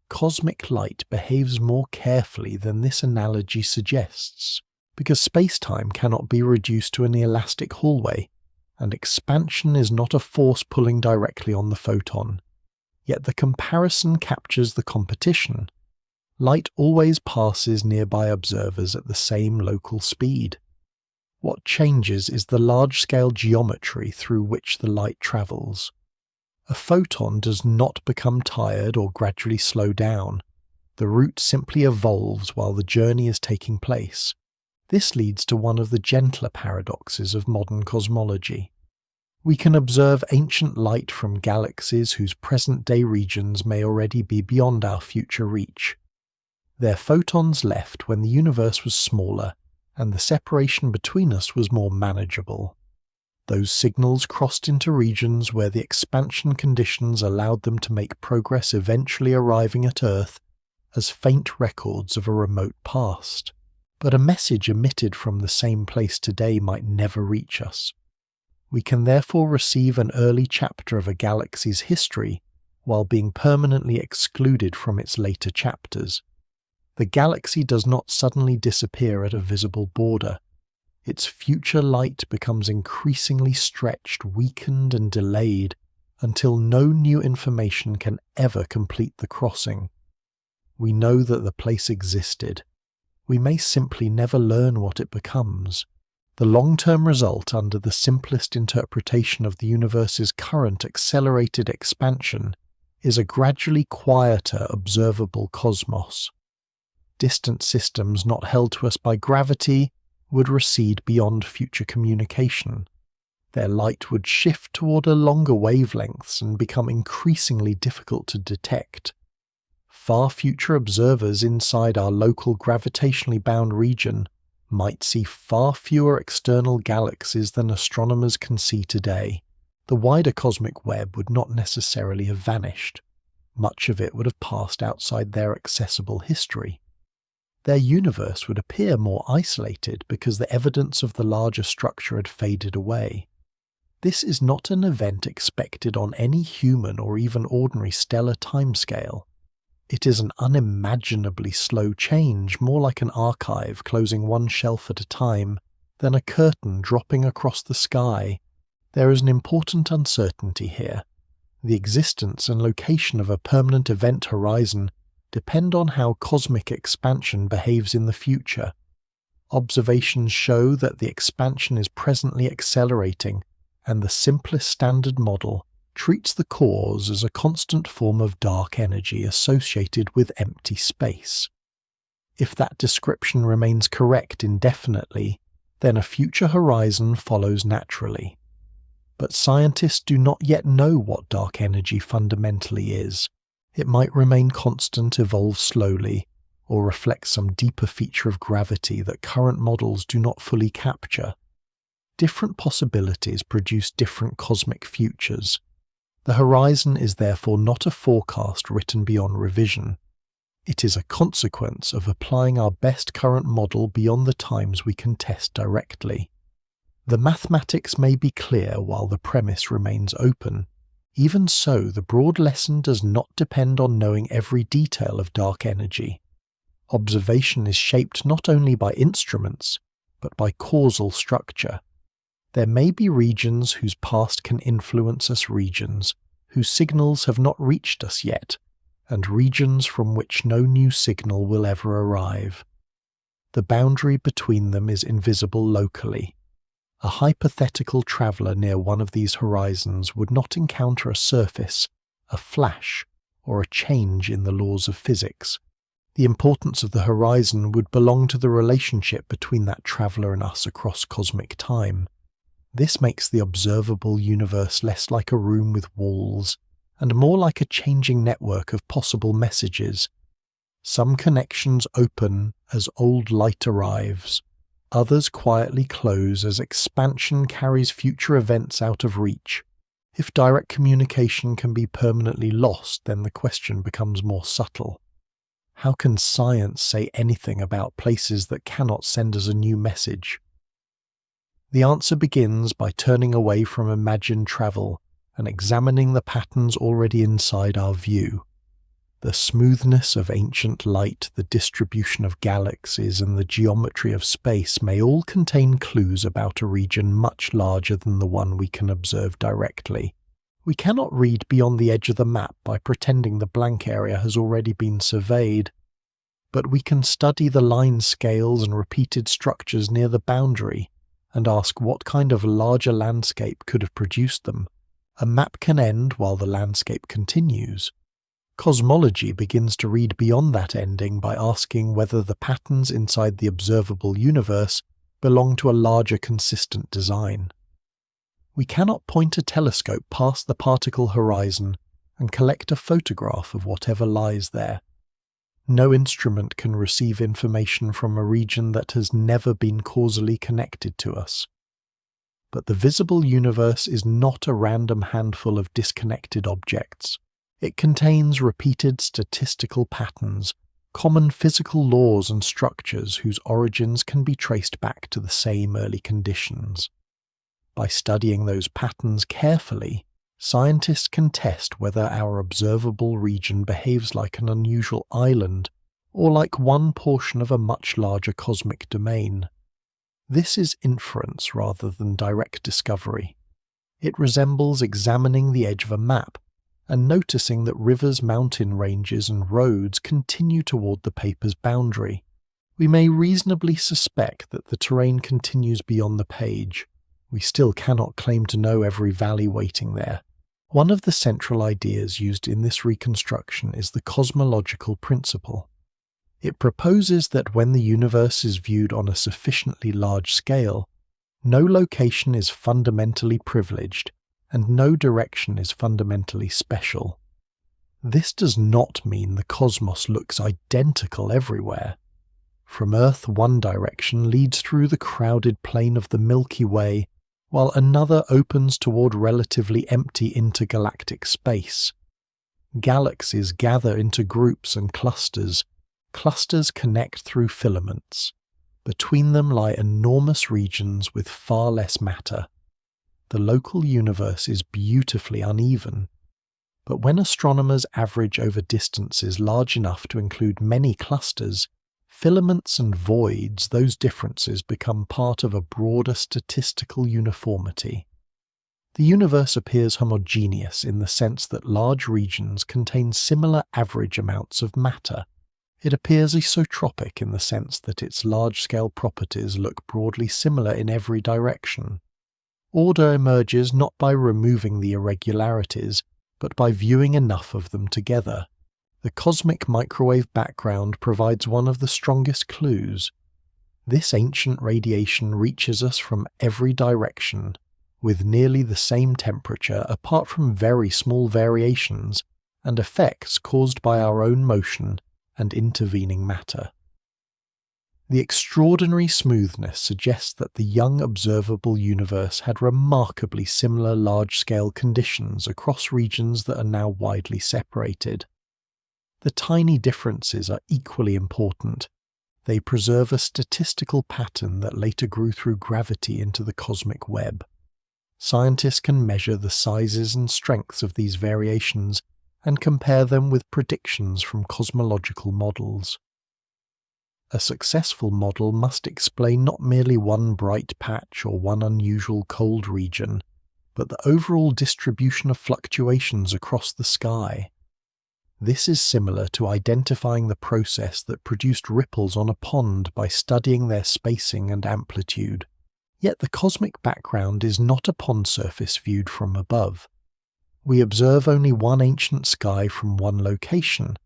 Cosmic light behaves more carefully than this analogy suggests, because space-time cannot be reduced to an elastic hallway, and expansion is not a force pulling directly on the photon. Yet the comparison captures the competition. Light always passes nearby observers at the same local speed. What changes is the large-scale geometry through which the light travels. A photon does not become tired or gradually slow down. The route simply evolves while the journey is taking place. This leads to one of the gentler paradoxes of modern cosmology. We can observe ancient light from galaxies whose present-day regions may already be beyond our future reach. Their photons left when the universe was smaller, and the separation between us was more manageable. Those signals crossed into regions where the expansion conditions allowed them to make progress, eventually arriving at Earth as faint records of a remote past. But a message emitted from the same place today might never reach us. We can therefore receive an early chapter of a galaxy's history while being permanently excluded from its later chapters. The galaxy does not suddenly disappear at a visible border. Its future light becomes increasingly stretched, weakened, and delayed until no new information can ever complete the crossing. We know that the place existed. We may simply never learn what it becomes. The long-term result under the simplest interpretation of the universe's current accelerated expansion is a gradually quieter, observable cosmos. Distant systems not held to us by gravity would recede beyond future communication. Their light would shift toward a longer wavelengths and become increasingly difficult to detect. Far future observers inside our local gravitationally bound region might see far fewer external galaxies than astronomers can see today. The wider cosmic web would not necessarily have vanished. Much of it would have passed outside their accessible history. Their universe would appear more isolated because the evidence of the larger structure had faded away. This is not an event expected on any human or even ordinary stellar timescale. It is an unimaginably slow change, more like an archive closing one shelf at a time than a curtain dropping across the sky. There is an important uncertainty here. The existence and location of a permanent event horizon depend on how cosmic expansion behaves in the future. Observations show that the expansion is presently accelerating, and the simplest standard model treats the cause as a constant form of dark energy associated with empty space. If that description remains correct indefinitely, then a future horizon follows naturally. But scientists do not yet know what dark energy fundamentally is. It might remain constant, evolve slowly, or reflect some deeper feature of gravity that current models do not fully capture. Different possibilities produce different cosmic futures. The horizon is therefore not a forecast written beyond revision. It is a consequence of applying our best current model beyond the times we can test directly. The mathematics may be clear while the premise remains open. Even so, the broad lesson does not depend on knowing every detail of dark energy. Observation is shaped not only by instruments, but by causal structure. There may be regions whose past can influence us, regions whose signals have not reached us yet, and regions from which no new signal will ever arrive. The boundary between them is invisible locally. A hypothetical traveller near one of these horizons would not encounter a surface, a flash, or a change in the laws of physics. The importance of the horizon would belong to the relationship between that traveller and us across cosmic time. This makes the observable universe less like a room with walls, and more like a changing network of possible messages. Some connections open as old light arrives. Others quietly close as expansion carries future events out of reach. If direct communication can be permanently lost, then the question becomes more subtle. How can science say anything about places that cannot send us a new message? The answer begins by turning away from imagined travel and examining the patterns already inside our view. The smoothness of ancient light, the distribution of galaxies, and the geometry of space may all contain clues about a region much larger than the one we can observe directly. We cannot read beyond the edge of the map by pretending the blank area has already been surveyed, but we can study the line scales and repeated structures near the boundary and ask what kind of larger landscape could have produced them. A map can end while the landscape continues. Cosmology begins to read beyond that ending by asking whether the patterns inside the observable universe belong to a larger consistent design. We cannot point a telescope past the particle horizon and collect a photograph of whatever lies there. No instrument can receive information from a region that has never been causally connected to us. But the visible universe is not a random handful of disconnected objects. It contains repeated statistical patterns, common physical laws and structures whose origins can be traced back to the same early conditions. By studying those patterns carefully, scientists can test whether our observable region behaves like an unusual island or like one portion of a much larger cosmic domain. This is inference rather than direct discovery. It resembles examining the edge of a map and noticing that rivers, mountain ranges, and roads continue toward the paper's boundary. We may reasonably suspect that the terrain continues beyond the page. We still cannot claim to know every valley waiting there. One of the central ideas used in this reconstruction is the cosmological principle. It proposes that when the universe is viewed on a sufficiently large scale, no location is fundamentally privileged, and no direction is fundamentally special. This does not mean the cosmos looks identical everywhere. From Earth, one direction leads through the crowded plain of the Milky Way, while another opens toward relatively empty intergalactic space. Galaxies gather into groups and clusters. Clusters connect through filaments. Between them lie enormous regions with far less matter. The local universe is beautifully uneven, but when astronomers average over distances large enough to include many clusters, filaments and voids, those differences become part of a broader statistical uniformity. The universe appears homogeneous in the sense that large regions contain similar average amounts of matter. It appears isotropic in the sense that its large-scale properties look broadly similar in every direction. Order emerges not by removing the irregularities, but by viewing enough of them together. The cosmic microwave background provides one of the strongest clues. This ancient radiation reaches us from every direction, with nearly the same temperature apart from very small variations and effects caused by our own motion and intervening matter. The extraordinary smoothness suggests that the young observable universe had remarkably similar large-scale conditions across regions that are now widely separated. The tiny differences are equally important. They preserve a statistical pattern that later grew through gravity into the cosmic web. Scientists can measure the sizes and strengths of these variations and compare them with predictions from cosmological models. A successful model must explain not merely one bright patch or one unusual cold region, but the overall distribution of fluctuations across the sky. This is similar to identifying the process that produced ripples on a pond by studying their spacing and amplitude. Yet the cosmic background is not a pond surface viewed from above. We observe only one ancient sky from one location,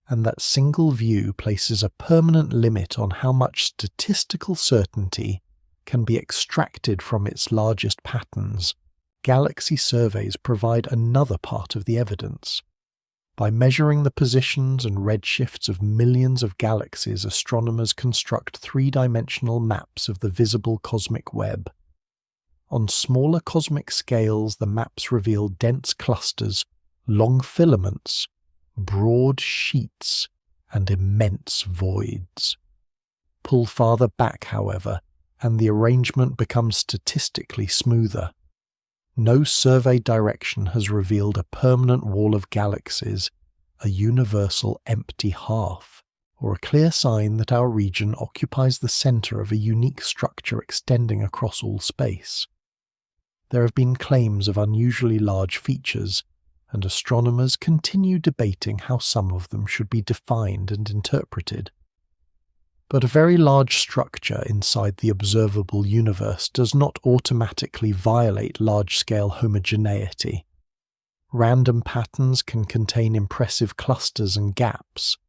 and that single view places a permanent limit on how much statistical certainty can be extracted from its largest patterns. Galaxy surveys provide another part of the evidence. By measuring the positions and redshifts of millions of galaxies, astronomers construct three-dimensional maps of the visible cosmic web. On smaller cosmic scales, the maps reveal dense clusters, long filaments, broad sheets, and immense voids. Pull farther back, however, and the arrangement becomes statistically smoother. No survey direction has revealed a permanent wall of galaxies, a universal empty half, or a clear sign that our region occupies the center of a unique structure extending across all space. There have been claims of unusually large features, and astronomers continue debating how some of them should be defined and interpreted. But a very large structure inside the observable universe does not automatically violate large-scale homogeneity. Random patterns can contain impressive clusters and gaps.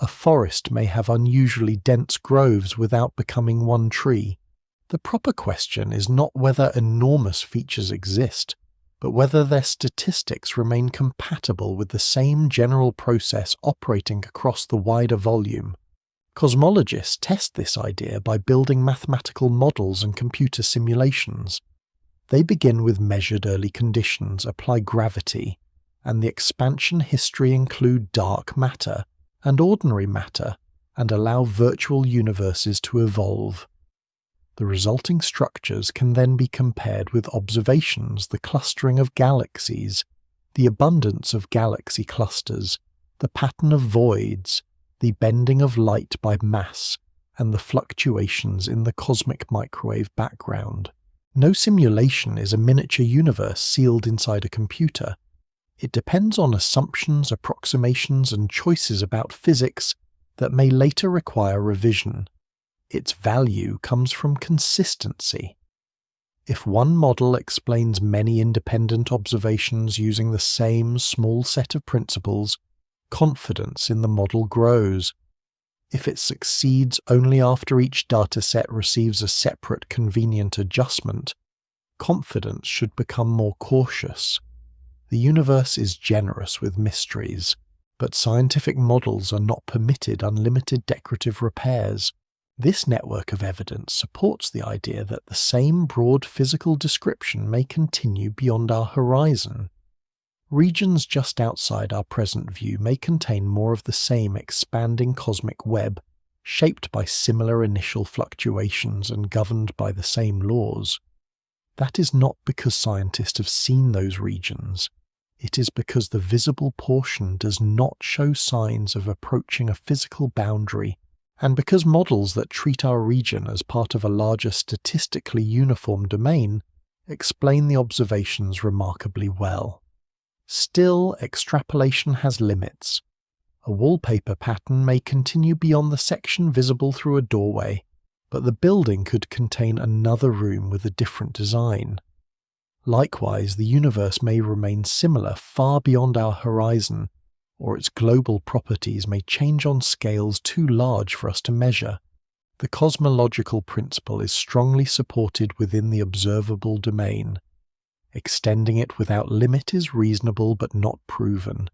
A forest may have unusually dense groves without becoming one tree. The proper question is not whether enormous features exist, but whether their statistics remain compatible with the same general process operating across the wider volume. Cosmologists test this idea by building mathematical models and computer simulations. They begin with measured early conditions, apply gravity, and the expansion history include dark matter and ordinary matter, and allow virtual universes to evolve. The resulting structures can then be compared with observations, the clustering of galaxies, the abundance of galaxy clusters, the pattern of voids, the bending of light by mass, and the fluctuations in the cosmic microwave background. No simulation is a miniature universe sealed inside a computer. It depends on assumptions, approximations, and choices about physics that may later require revision. Its value comes from consistency. If one model explains many independent observations using the same small set of principles, confidence in the model grows. If it succeeds only after each dataset receives a separate convenient adjustment, confidence should become more cautious. The universe is generous with mysteries, but scientific models are not permitted unlimited decorative repairs. This network of evidence supports the idea that the same broad physical description may continue beyond our horizon. Regions just outside our present view may contain more of the same expanding cosmic web, shaped by similar initial fluctuations and governed by the same laws. That is not because scientists have seen those regions. It is because the visible portion does not show signs of approaching a physical boundary, and because models that treat our region as part of a larger statistically uniform domain explain the observations remarkably well. Still, extrapolation has limits. A wallpaper pattern may continue beyond the section visible through a doorway, but the building could contain another room with a different design. Likewise, the universe may remain similar far beyond our horizon, or its global properties may change on scales too large for us to measure. The cosmological principle is strongly supported within the observable domain. Extending it without limit is reasonable but not proven.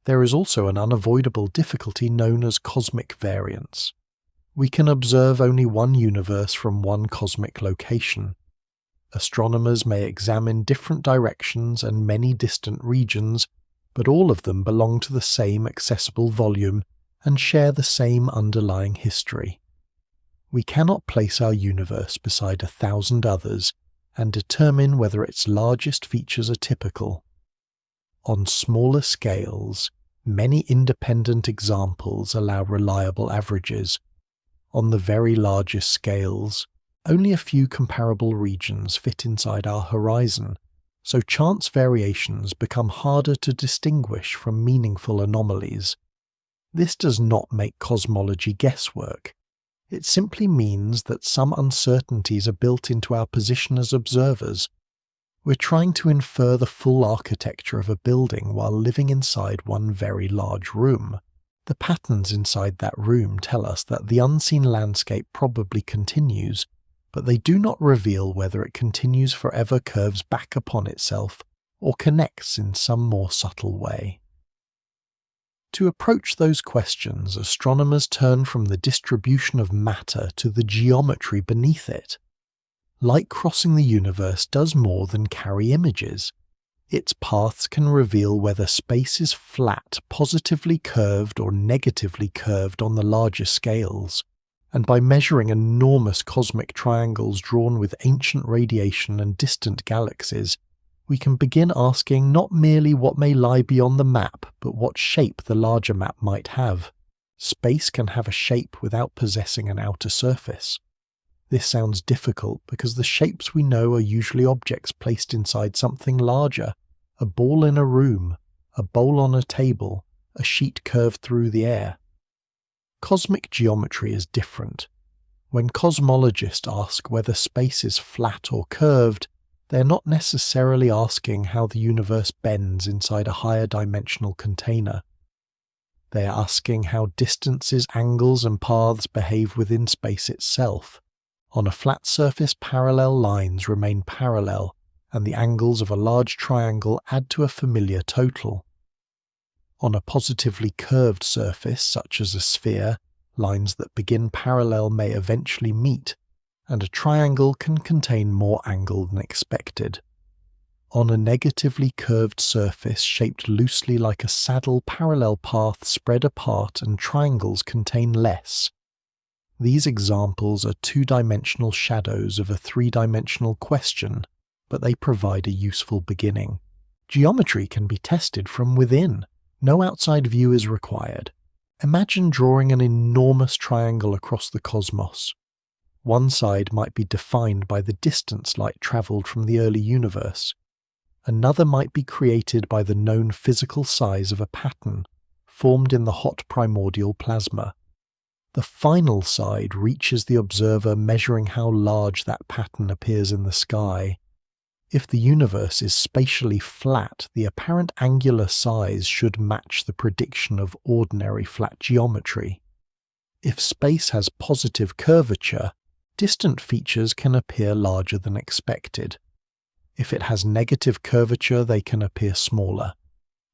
There is also an unavoidable difficulty known as cosmic variance. We can observe only one universe from one cosmic location. Astronomers may examine different directions and many distant regions, but all of them belong to the same accessible volume and share the same underlying history. We cannot place our universe beside 1,000 others and determine whether its largest features are typical. On smaller scales, many independent examples allow reliable averages. On the very largest scales, only a few comparable regions fit inside our horizon, so chance variations become harder to distinguish from meaningful anomalies. This does not make cosmology guesswork. It simply means that some uncertainties are built into our position as observers. We're trying to infer the full architecture of a building while living inside one very large room. The patterns inside that room tell us that the unseen landscape probably continues, but they do not reveal whether it continues forever, curves back upon itself, or connects in some more subtle way. To approach those questions, astronomers turn from the distribution of matter to the geometry beneath it. Light crossing the universe does more than carry images. Its paths can reveal whether space is flat, positively curved, or negatively curved on the larger scales. And by measuring enormous cosmic triangles drawn with ancient radiation and distant galaxies, we can begin asking not merely what may lie beyond the map, but what shape the larger map might have. Space can have a shape without possessing an outer surface. This sounds difficult because the shapes we know are usually objects placed inside something larger: a ball in a room, a bowl on a table, a sheet curved through the air. Cosmic geometry is different. When cosmologists ask whether space is flat or curved, they are not necessarily asking how the universe bends inside a higher dimensional container. They are asking how distances, angles, and paths behave within space itself. On a flat surface, parallel lines remain parallel, and the angles of a large triangle add to a familiar total. On a positively curved surface, such as a sphere, lines that begin parallel may eventually meet, and a triangle can contain more angle than expected. On a negatively curved surface shaped loosely like a saddle, parallel paths spread apart and triangles contain less. These examples are two-dimensional shadows of a three-dimensional question, but they provide a useful beginning. Geometry can be tested from within. No outside view is required. Imagine drawing an enormous triangle across the cosmos. One side might be defined by the distance light travelled from the early universe. Another might be created by the known physical size of a pattern, formed in the hot primordial plasma. The final side reaches the observer measuring how large that pattern appears in the sky. If the universe is spatially flat, the apparent angular size should match the prediction of ordinary flat geometry. If space has positive curvature, distant features can appear larger than expected. If it has negative curvature, they can appear smaller.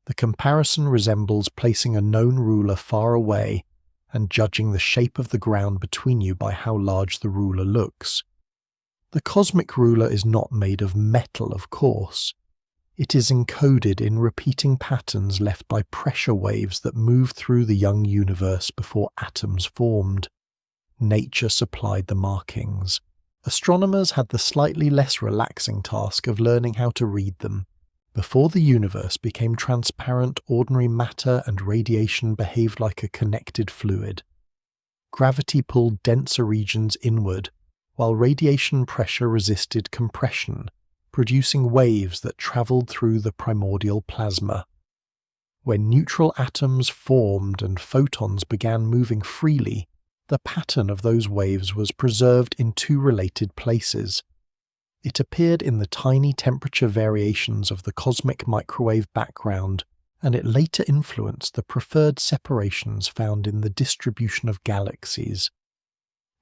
The comparison resembles placing a known ruler far away and judging the shape of the ground between you by how large the ruler looks. The cosmic ruler is not made of metal, of course. It is encoded in repeating patterns left by pressure waves that move through the young universe before atoms formed. Nature supplied the markings. Astronomers had the slightly less relaxing task of learning how to read them. Before the universe became transparent, ordinary matter and radiation behaved like a connected fluid. Gravity pulled denser regions inward, while radiation pressure resisted compression, producing waves that travelled through the primordial plasma. When neutral atoms formed and photons began moving freely, the pattern of those waves was preserved in two related places. It appeared in the tiny temperature variations of the cosmic microwave background, and it later influenced the preferred separations found in the distribution of galaxies.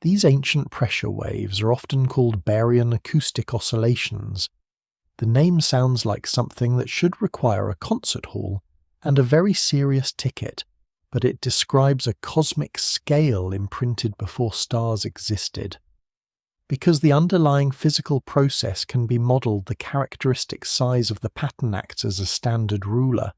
These ancient pressure waves are often called baryon acoustic oscillations. The name sounds like something that should require a concert hall and a very serious ticket, but it describes a cosmic scale imprinted before stars existed. Because the underlying physical process can be modelled, the characteristic size of the pattern acts as a standard ruler.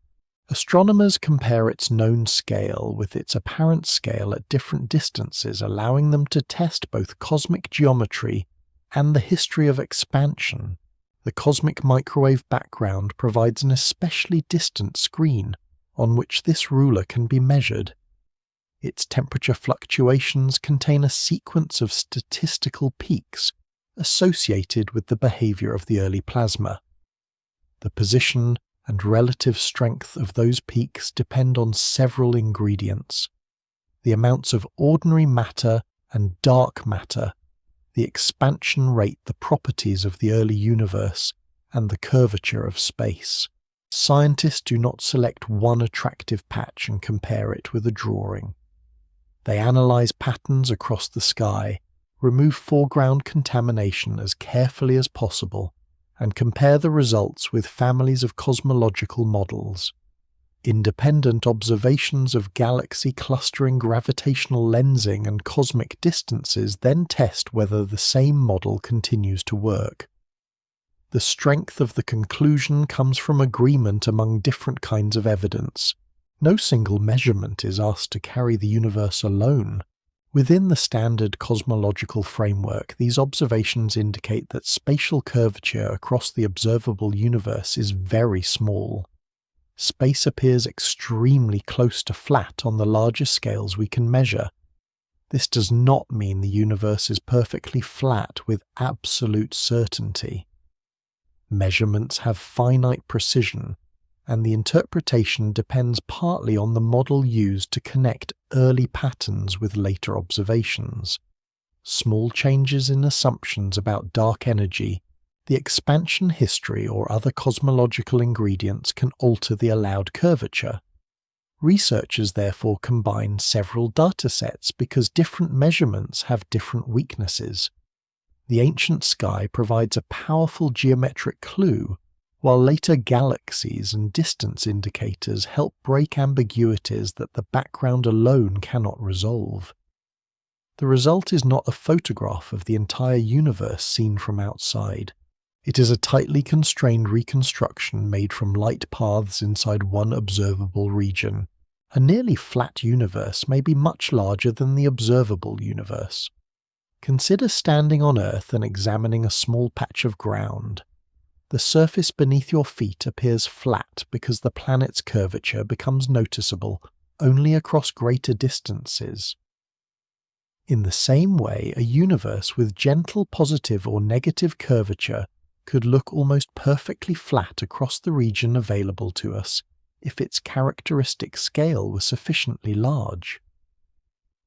Astronomers compare its known scale with its apparent scale at different distances, allowing them to test both cosmic geometry and the history of expansion. The cosmic microwave background provides an especially distant screen on which this ruler can be measured. Its temperature fluctuations contain a sequence of statistical peaks associated with the behavior of the early plasma. The position and relative strength of those peaks depend on several ingredients: the amounts of ordinary matter and dark matter, the expansion rate, the properties of the early universe, and the curvature of space. Scientists do not select one attractive patch and compare it with a drawing. They analyze patterns across the sky, remove foreground contamination as carefully as possible, and compare the results with families of cosmological models. Independent observations of galaxy clustering, gravitational lensing, and cosmic distances then test whether the same model continues to work. The strength of the conclusion comes from agreement among different kinds of evidence. No single measurement is asked to carry the universe alone. Within the standard cosmological framework, these observations indicate that spatial curvature across the observable universe is very small. Space appears extremely close to flat on the larger scales we can measure. This does not mean the universe is perfectly flat with absolute certainty. Measurements have finite precision, and the interpretation depends partly on the model used to connect early patterns with later observations. Small changes in assumptions about dark energy, the expansion history, or other cosmological ingredients can alter the allowed curvature. Researchers therefore combine several datasets because different measurements have different weaknesses. The ancient sky provides a powerful geometric clue, while later galaxies and distance indicators help break ambiguities that the background alone cannot resolve. The result is not a photograph of the entire universe seen from outside. It is a tightly constrained reconstruction made from light paths inside one observable region. A nearly flat universe may be much larger than the observable universe. Consider standing on Earth and examining a small patch of ground. The surface beneath your feet appears flat because the planet's curvature becomes noticeable only across greater distances. In the same way, a universe with gentle positive or negative curvature could look almost perfectly flat across the region available to us if its characteristic scale was sufficiently large.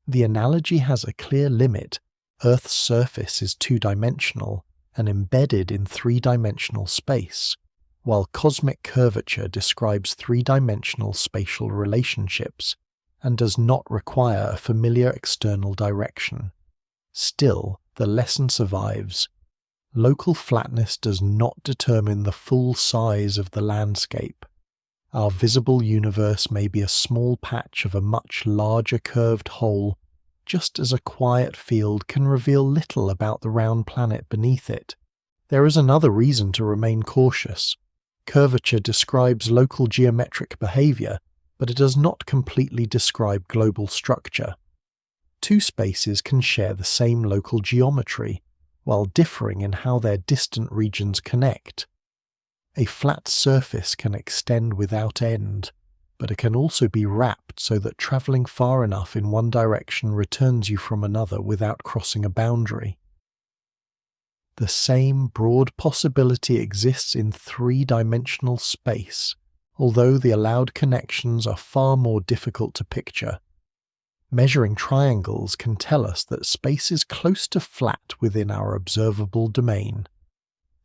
The analogy has a clear limit. Earth's surface is two-dimensional and embedded in three-dimensional space, while cosmic curvature describes three-dimensional spatial relationships and does not require a familiar external direction. Still, the lesson survives. Local flatness does not determine the full size of the landscape. Our visible universe may be a small patch of a much larger curved whole, just as a quiet field can reveal little about the round planet beneath it. There is another reason to remain cautious. Curvature describes local geometric behavior, but it does not completely describe global structure. Two spaces can share the same local geometry, while differing in how their distant regions connect. A flat surface can extend without end, but it can also be wrapped so that traveling far enough in one direction returns you from another without crossing a boundary. The same broad possibility exists in three-dimensional space, although the allowed connections are far more difficult to picture. Measuring triangles can tell us that space is close to flat within our observable domain.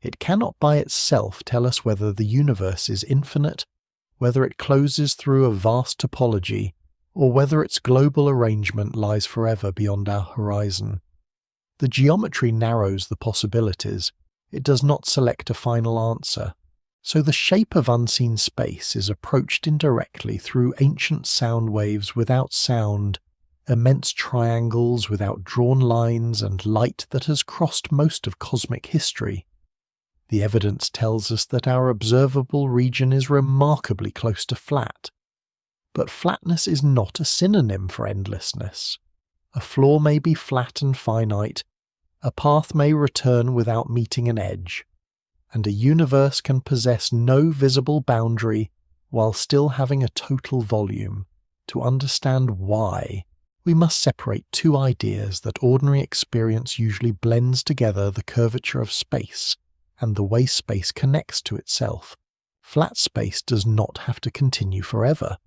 It cannot by itself tell us whether the universe is infinite, whether it closes through a vast topology, or whether its global arrangement lies forever beyond our horizon. The geometry narrows the possibilities. It does not select a final answer. So the shape of unseen space is approached indirectly through ancient sound waves without sound, immense triangles without drawn lines, and light that has crossed most of cosmic history. The evidence tells us that our observable region is remarkably close to flat. But flatness is not a synonym for endlessness. A floor may be flat and finite, a path may return without meeting an edge, and a universe can possess no visible boundary while still having a total volume. To understand why, we must separate two ideas that ordinary experience usually blends together: the curvature of space and the way space connects to itself. Flat space does not have to continue forever.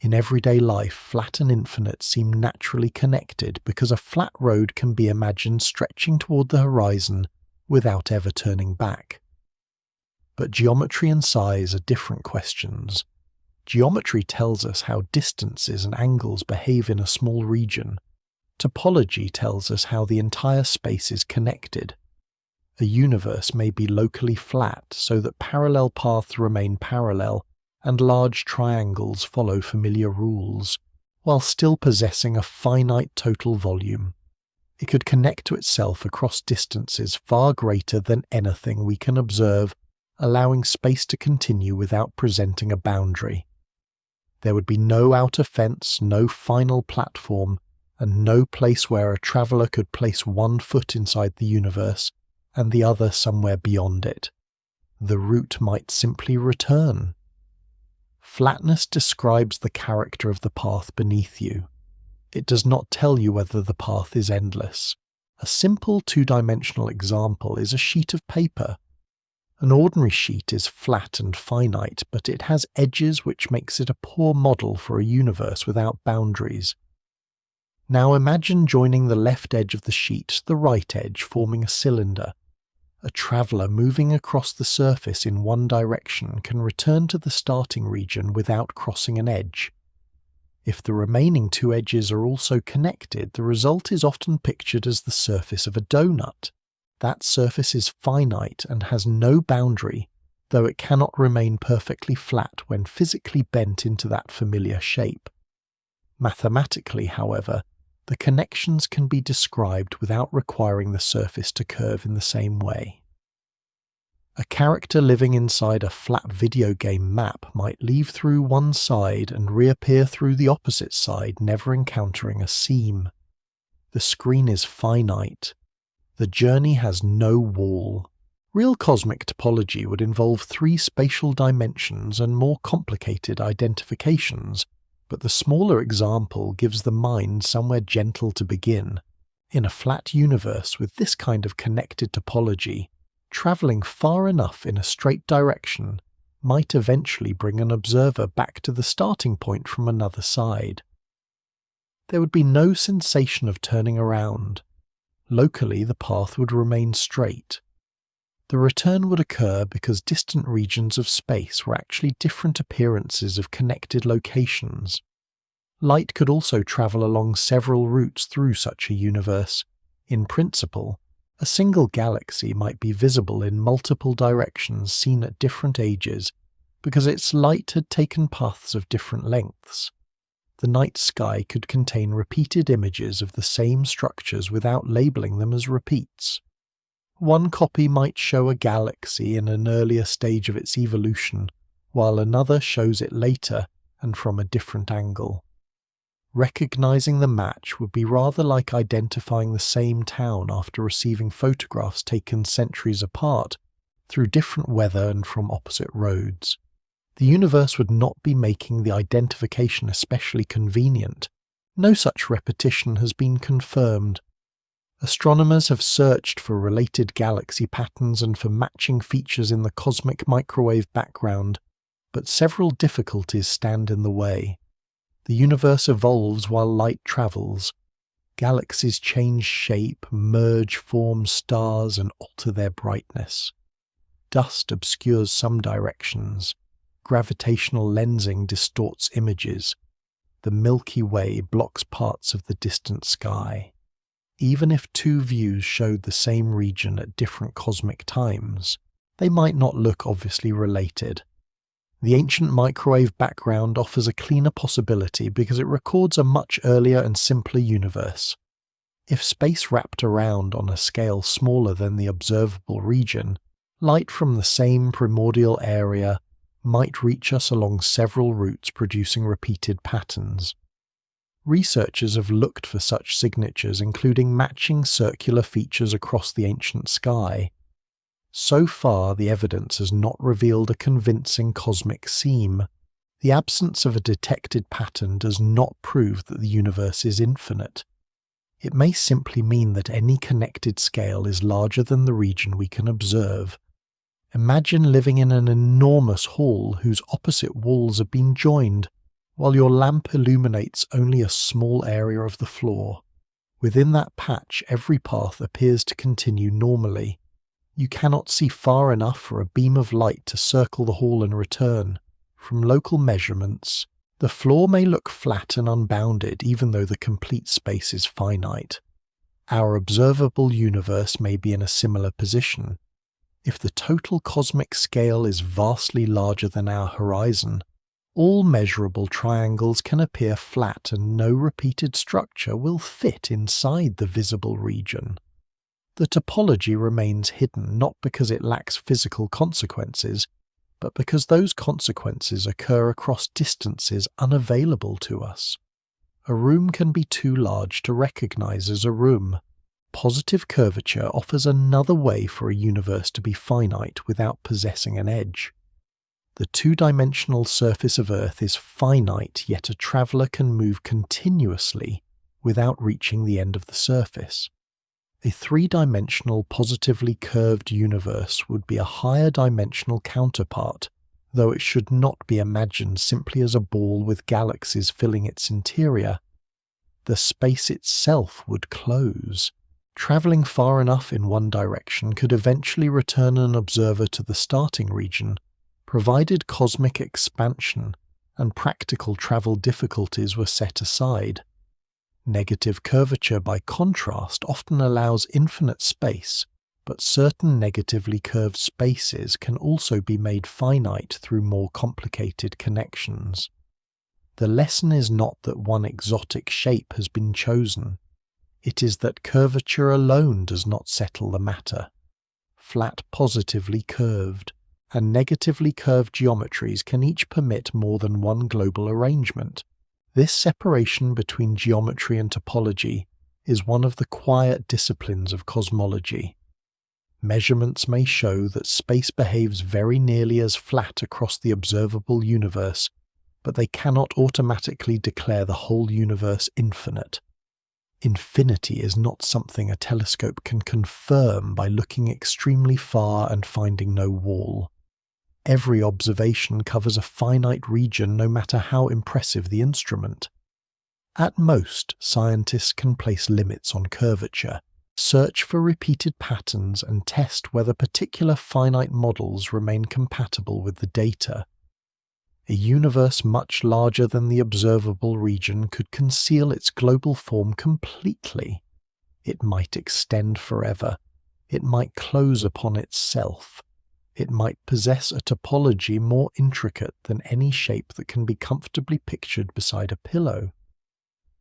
In everyday life, flat and infinite seem naturally connected because a flat road can be imagined stretching toward the horizon without ever turning back. But geometry and size are different questions. Geometry tells us how distances and angles behave in a small region. Topology tells us how the entire space is connected. A universe may be locally flat so that parallel paths remain parallel and large triangles follow familiar rules, while still possessing a finite total volume. It could connect to itself across distances far greater than anything we can observe, allowing space to continue without presenting a boundary. There would be no outer fence, no final platform, and no place where a traveller could place one foot inside the universe and the other somewhere beyond it. The route might simply return. Flatness describes the character of the path beneath you. It does not tell you whether the path is endless. A simple two-dimensional example is a sheet of paper. An ordinary sheet is flat and finite, but it has edges which makes it a poor model for a universe without boundaries. Now imagine joining the left edge of the sheet to the right edge, forming a cylinder. A traveller moving across the surface in one direction can return to the starting region without crossing an edge. If the remaining two edges are also connected, the result is often pictured as the surface of a donut. That surface is finite and has no boundary, though it cannot remain perfectly flat when physically bent into that familiar shape. Mathematically, however, the connections can be described without requiring the surface to curve in the same way. A character living inside a flat video game map might leave through one side and reappear through the opposite side, never encountering a seam. The screen is finite. The journey has no wall. Real cosmic topology would involve 3 spatial dimensions and more complicated identifications, but the smaller example gives the mind somewhere gentle to begin. In a flat universe with this kind of connected topology, travelling far enough in a straight direction might eventually bring an observer back to the starting point from another side. There would be no sensation of turning around. Locally, the path would remain straight. The return would occur because distant regions of space were actually different appearances of connected locations. Light could also travel along several routes through such a universe. In principle, a single galaxy might be visible in multiple directions seen at different ages because its light had taken paths of different lengths. The night sky could contain repeated images of the same structures without labeling them as repeats. One copy might show a galaxy in an earlier stage of its evolution, while another shows it later and from a different angle. Recognizing the match would be rather like identifying the same town after receiving photographs taken centuries apart through different weather and from opposite roads. The universe would not be making the identification especially convenient. No such repetition has been confirmed. Astronomers have searched for related galaxy patterns and for matching features in the cosmic microwave background, but several difficulties stand in the way. The universe evolves while light travels. Galaxies change shape, merge, form stars, and alter their brightness. Dust obscures some directions. Gravitational lensing distorts images. The Milky Way blocks parts of the distant sky. Even if 2 views showed the same region at different cosmic times, they might not look obviously related. The ancient microwave background offers a cleaner possibility because it records a much earlier and simpler universe. If space wrapped around on a scale smaller than the observable region, Light from the same primordial area might reach us along several routes, producing repeated patterns. Researchers have looked for such signatures, including matching circular features across the ancient sky. So far, the evidence has not revealed a convincing cosmic seam. The absence of a detected pattern does not prove that the universe is infinite. It may simply mean that any connected scale is larger than the region we can observe. Imagine living in an enormous hall whose opposite walls have been joined, while your lamp illuminates only a small area of the floor. Within that patch, every path appears to continue normally. You cannot see far enough for a beam of light to circle the hall and return. From local measurements, the floor may look flat and unbounded, even though the complete space is finite. Our observable universe may be in a similar position. If the total cosmic scale is vastly larger than our horizon, all measurable triangles can appear flat and no repeated structure will fit inside the visible region. The topology remains hidden not because it lacks physical consequences, but because those consequences occur across distances unavailable to us. A room can be too large to recognize as a room. Positive curvature offers another way for a universe to be finite without possessing an edge. The two-dimensional surface of Earth is finite, yet a traveller can move continuously without reaching the end of the surface. A three-dimensional positively curved universe would be a higher dimensional counterpart, though it should not be imagined simply as a ball with galaxies filling its interior. The space itself would close. Travelling far enough in one direction could eventually return an observer to the starting region, provided cosmic expansion and practical travel difficulties were set aside. Negative curvature, by contrast, often allows infinite space, but certain negatively curved spaces can also be made finite through more complicated connections. The lesson is not that one exotic shape has been chosen. It is that curvature alone does not settle the matter. Flat positively curved and negatively curved geometries can each permit more than one global arrangement. This separation between geometry and topology is one of the quiet disciplines of cosmology. Measurements may show that space behaves very nearly as flat across the observable universe, but they cannot automatically declare the whole universe infinite. Infinity is not something a telescope can confirm by looking extremely far and finding no wall. Every observation covers a finite region, no matter how impressive the instrument. At most, scientists can place limits on curvature, search for repeated patterns, and test whether particular finite models remain compatible with the data. A universe much larger than the observable region could conceal its global form completely. It might extend forever. It might close upon itself. It might possess a topology more intricate than any shape that can be comfortably pictured beside a pillow.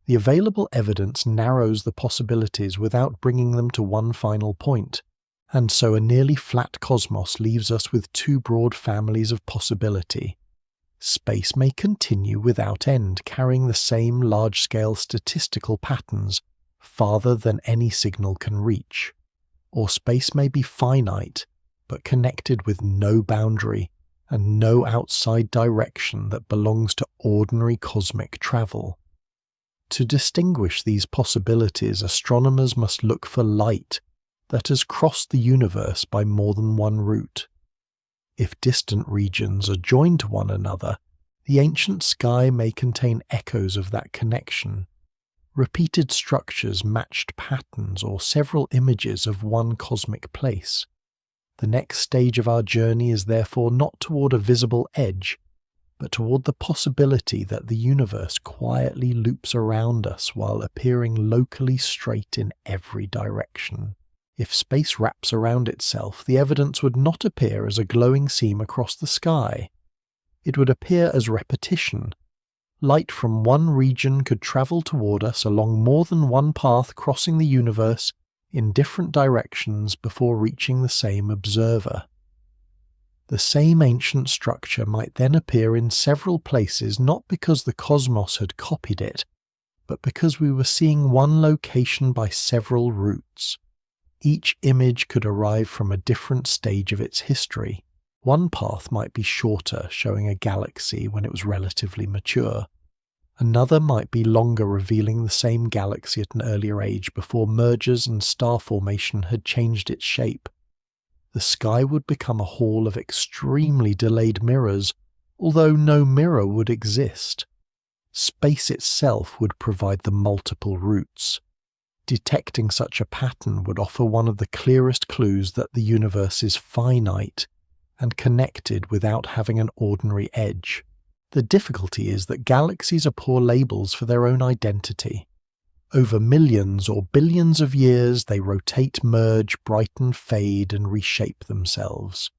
The available evidence narrows the possibilities without bringing them to one final point, and so a nearly flat cosmos leaves us with two broad families of possibility. Space may continue without end, carrying the same large-scale statistical patterns farther than any signal can reach. Or space may be finite, but connected with no boundary and no outside direction that belongs to ordinary cosmic travel. To distinguish these possibilities, astronomers must look for light that has crossed the universe by more than one route. If distant regions are joined to one another, the ancient sky may contain echoes of that connection, repeated structures, matched patterns, or several images of one cosmic place. The next stage of our journey is therefore not toward a visible edge, but toward the possibility that the universe quietly loops around us while appearing locally straight in every direction. If space wraps around itself, the evidence would not appear as a glowing seam across the sky. It would appear as repetition. Light from one region could travel toward us along more than one path, crossing the universe in different directions before reaching the same observer. The same ancient structure might then appear in several places not because the cosmos had copied it, but because we were seeing one location by several routes. Each image could arrive from a different stage of its history. One path might be shorter, showing a galaxy when it was relatively mature. Another might be longer, revealing the same galaxy at an earlier age before mergers and star formation had changed its shape. The sky would become a hall of extremely delayed mirrors, although no mirror would exist. Space itself would provide the multiple routes. Detecting such a pattern would offer one of the clearest clues that the universe is finite and connected without having an ordinary edge. The difficulty is that galaxies are poor labels for their own identity. Over millions or billions of years, they rotate, merge, brighten, fade, and reshape themselves.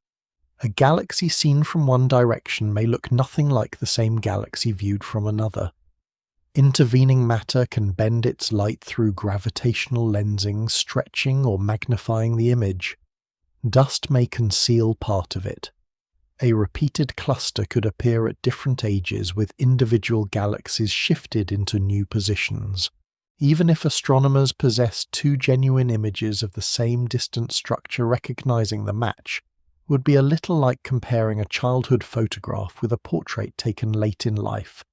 A galaxy seen from one direction may look nothing like the same galaxy viewed from another. Intervening matter can bend its light through gravitational lensing, stretching or magnifying the image. Dust may conceal part of it. A repeated cluster could appear at different ages with individual galaxies shifted into new positions. Even if astronomers possessed two genuine images of the same distant structure, recognizing the match would be a little like comparing a childhood photograph with a portrait taken late in life,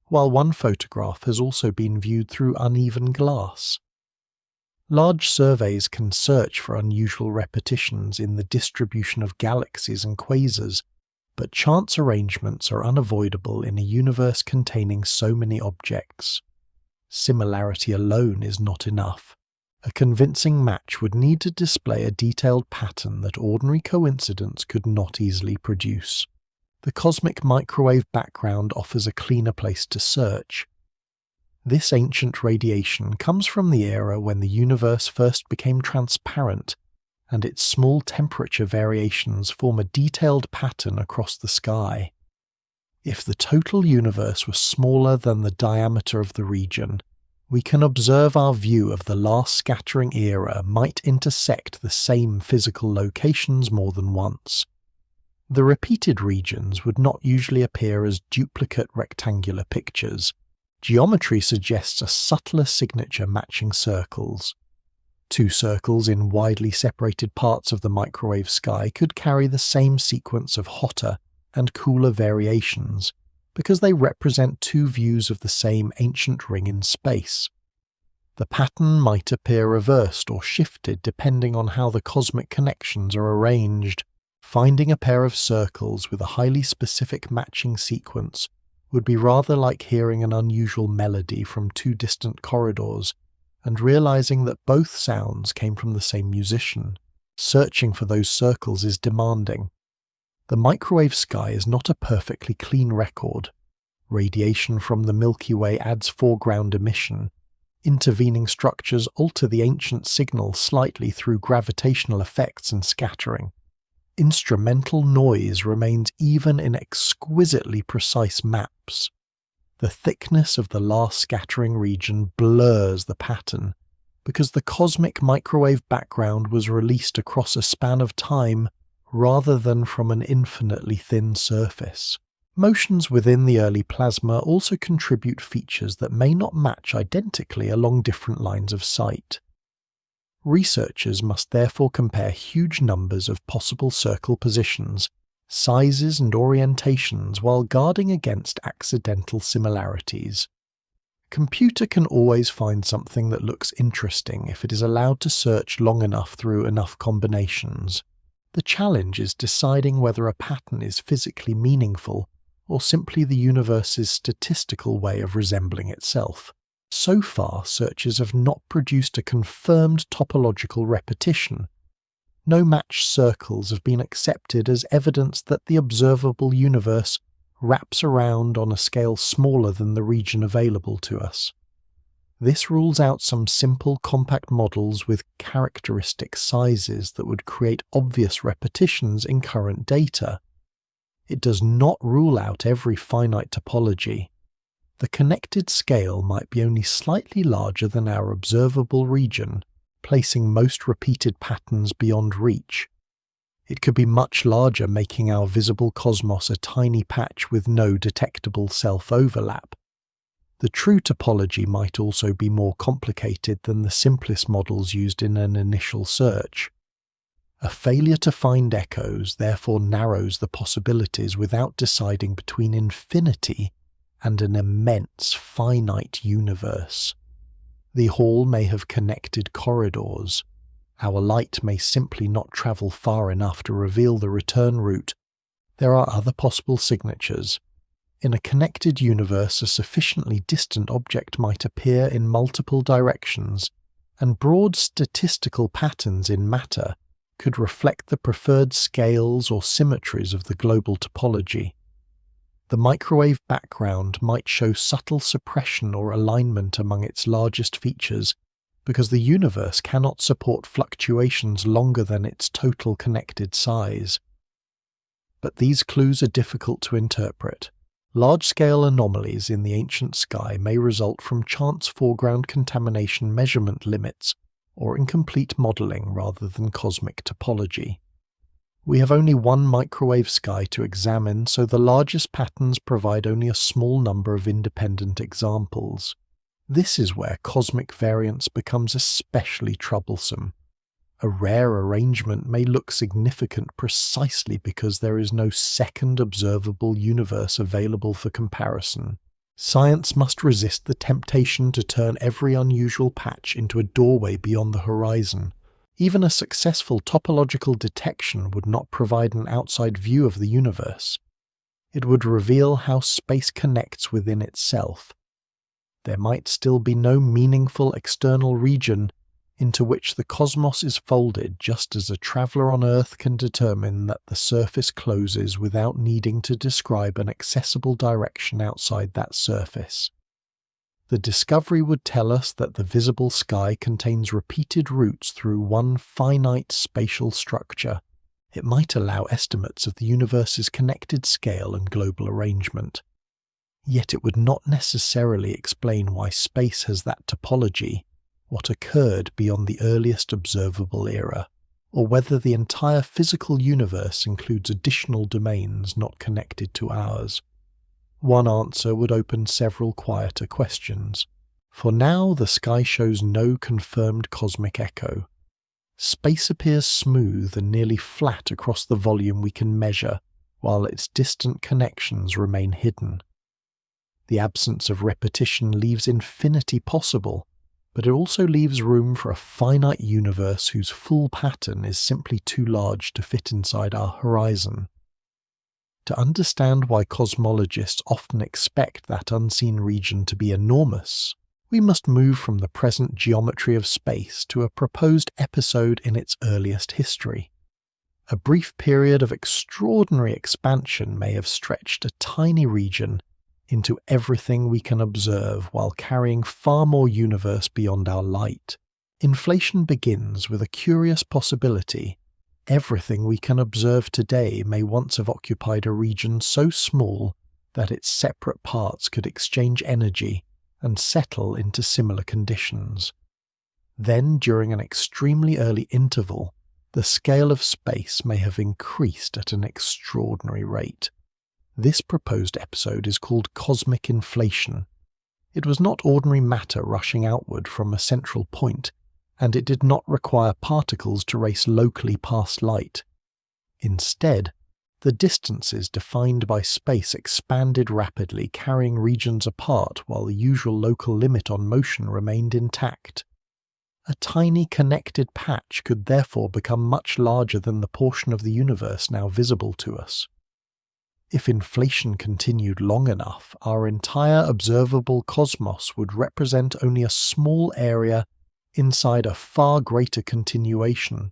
while one photograph has also been viewed through uneven glass. Large surveys can search for unusual repetitions in the distribution of galaxies and quasars, but chance arrangements are unavoidable in a universe containing so many objects. Similarity alone is not enough. A convincing match would need to display a detailed pattern that ordinary coincidence could not easily produce. The cosmic microwave background offers a cleaner place to search. This ancient radiation comes from the era when the universe first became transparent, and its small temperature variations form a detailed pattern across the sky. If the total universe was smaller than the diameter of the region, we can observe our view of the last scattering era might intersect the same physical locations more than once. The repeated regions would not usually appear as duplicate rectangular pictures. Geometry suggests a subtler signature matching circles. Two circles in widely separated parts of the microwave sky could carry the same sequence of hotter and cooler variations, because they represent two views of the same ancient ring in space. The pattern might appear reversed or shifted depending on how the cosmic connections are arranged. Finding a pair of circles with a highly specific matching sequence would be rather like hearing an unusual melody from two distant corridors and realizing that both sounds came from the same musician. Searching for those circles is demanding. The microwave sky is not a perfectly clean record. Radiation from the Milky Way adds foreground emission. Intervening structures alter the ancient signal slightly through gravitational effects and scattering. Instrumental noise remains even in exquisitely precise maps. The thickness of the last scattering region blurs the pattern, because the cosmic microwave background was released across a span of time rather than from an infinitely thin surface. Motions within the early plasma also contribute features that may not match identically along different lines of sight. Researchers must therefore compare huge numbers of possible circle positions, sizes and orientations while guarding against accidental similarities. A computer can always find something that looks interesting if it is allowed to search long enough through enough combinations. The challenge is deciding whether a pattern is physically meaningful or simply the universe's statistical way of resembling itself. So far, searchers have not produced a confirmed topological repetition. No matched circles have been accepted as evidence that the observable universe wraps around on a scale smaller than the region available to us. This rules out some simple compact models with characteristic sizes that would create obvious repetitions in current data. It does not rule out every finite topology. The connected scale might be only slightly larger than our observable region, placing most repeated patterns beyond reach. It could be much larger, making our visible cosmos a tiny patch with no detectable self-overlap. The true topology might also be more complicated than the simplest models used in an initial search. A failure to find echoes therefore narrows the possibilities without deciding between infinity and an immense, finite universe. The hall may have connected corridors. Our light may simply not travel far enough to reveal the return route. There are other possible signatures. In a connected universe, a sufficiently distant object might appear in multiple directions, and broad statistical patterns in matter could reflect the preferred scales or symmetries of the global topology. The microwave background might show subtle suppression or alignment among its largest features, because the universe cannot support fluctuations longer than its total connected size. But these clues are difficult to interpret. Large-scale anomalies in the ancient sky may result from chance foreground contamination measurement limits or incomplete modelling rather than cosmic topology. We have only one microwave sky to examine, so the largest patterns provide only a small number of independent examples. This is where cosmic variance becomes especially troublesome. A rare arrangement may look significant precisely because there is no second observable universe available for comparison. Science must resist the temptation to turn every unusual patch into a doorway beyond the horizon. Even a successful topological detection would not provide an outside view of the universe. It would reveal how space connects within itself. There might still be no meaningful external region into which the cosmos is folded, just as a traveller on Earth can determine that the surface closes without needing to describe an accessible direction outside that surface. The discovery would tell us that the visible sky contains repeated routes through one finite spatial structure. It might allow estimates of the universe's connected scale and global arrangement. Yet it would not necessarily explain why space has that topology, what occurred beyond the earliest observable era, or whether the entire physical universe includes additional domains not connected to ours. One answer would open several quieter questions. For now, the sky shows no confirmed cosmic echo. Space appears smooth and nearly flat across the volume we can measure, while its distant connections remain hidden. The absence of repetition leaves infinity possible, but it also leaves room for a finite universe whose full pattern is simply too large to fit inside our horizon. To understand why cosmologists often expect that unseen region to be enormous, we must move from the present geometry of space to a proposed episode in its earliest history. A brief period of extraordinary expansion may have stretched a tiny region into everything we can observe while carrying far more universe beyond our light. Inflation begins with a curious possibility. Everything we can observe today may once have occupied a region so small that its separate parts could exchange energy and settle into similar conditions. Then, during an extremely early interval, the scale of space may have increased at an extraordinary rate. This proposed episode is called cosmic inflation. It was not ordinary matter rushing outward from a central point, and it did not require particles to race locally past light. Instead, the distances defined by space expanded rapidly, carrying regions apart while the usual local limit on motion remained intact. A tiny connected patch could therefore become much larger than the portion of the universe now visible to us. If inflation continued long enough, our entire observable cosmos would represent only a small area inside a far greater continuation.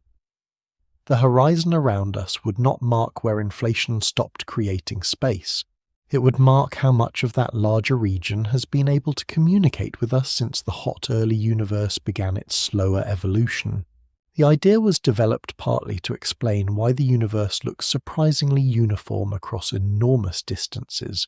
The horizon around us would not mark where inflation stopped creating space. It would mark how much of that larger region has been able to communicate with us since the hot early universe began its slower evolution. The idea was developed partly to explain why the universe looks surprisingly uniform across enormous distances.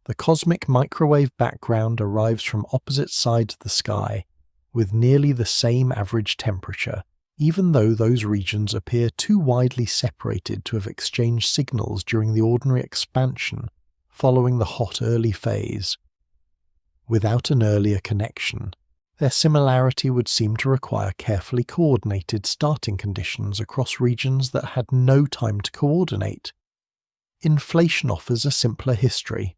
The cosmic microwave background arrives from opposite sides of the sky, with nearly the same average temperature, even though those regions appear too widely separated to have exchanged signals during the ordinary expansion following the hot early phase. Without an earlier connection, their similarity would seem to require carefully coordinated starting conditions across regions that had no time to coordinate. Inflation offers a simpler history.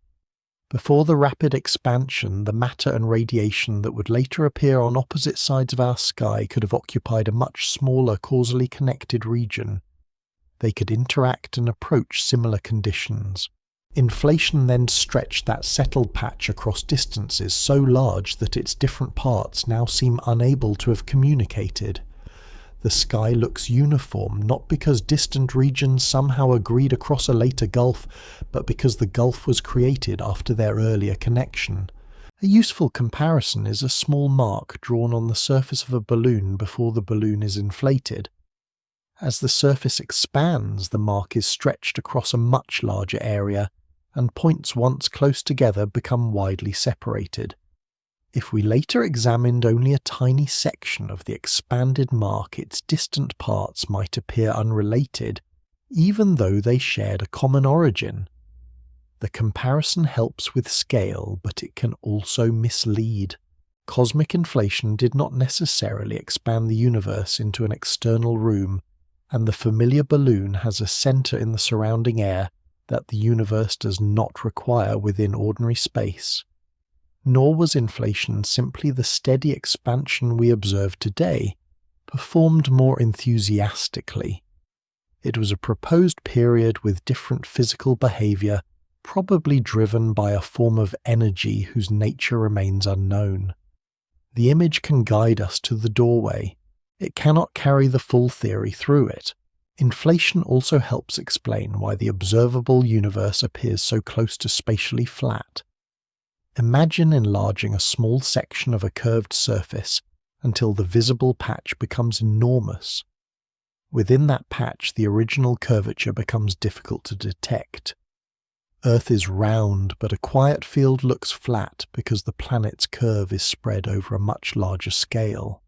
Before the rapid expansion, the matter and radiation that would later appear on opposite sides of our sky could have occupied a much smaller causally connected region. They could interact and approach similar conditions. Inflation then stretched that settled patch across distances so large that its different parts now seem unable to have communicated. The sky looks uniform not because distant regions somehow agreed across a later gulf, but because the gulf was created after their earlier connection. A useful comparison is a small mark drawn on the surface of a balloon before the balloon is inflated. As the surface expands, the mark is stretched across a much larger area, and points once close together become widely separated. If we later examined only a tiny section of the expanded mark, its distant parts might appear unrelated, even though they shared a common origin. The comparison helps with scale, but it can also mislead. Cosmic inflation did not necessarily expand the universe into an external room, and the familiar balloon has a center in the surrounding air that the universe does not require within ordinary space. Nor was inflation simply the steady expansion we observe today, performed more enthusiastically. It was a proposed period with different physical behavior, probably driven by a form of energy whose nature remains unknown. The image can guide us to the doorway. It cannot carry the full theory through it. Inflation also helps explain why the observable universe appears so close to spatially flat. Imagine enlarging a small section of a curved surface until the visible patch becomes enormous. Within that patch, the original curvature becomes difficult to detect. Earth is round, but a quiet field looks flat because the planet's curve is spread over a much larger scale.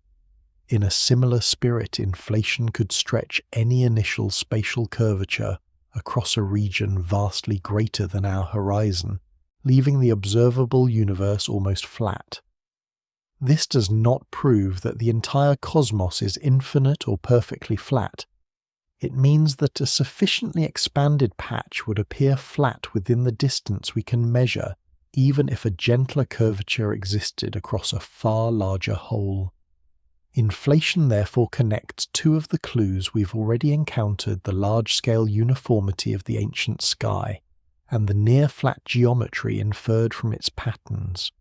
In a similar spirit, inflation could stretch any initial spatial curvature across a region vastly greater than our horizon, leaving the observable universe almost flat. This does not prove that the entire cosmos is infinite or perfectly flat. It means that a sufficiently expanded patch would appear flat within the distance we can measure, even if a gentler curvature existed across a far larger whole. Inflation therefore connects two of the clues we've already encountered: the large-scale uniformity of the ancient sky, and the near-flat geometry inferred from its patterns.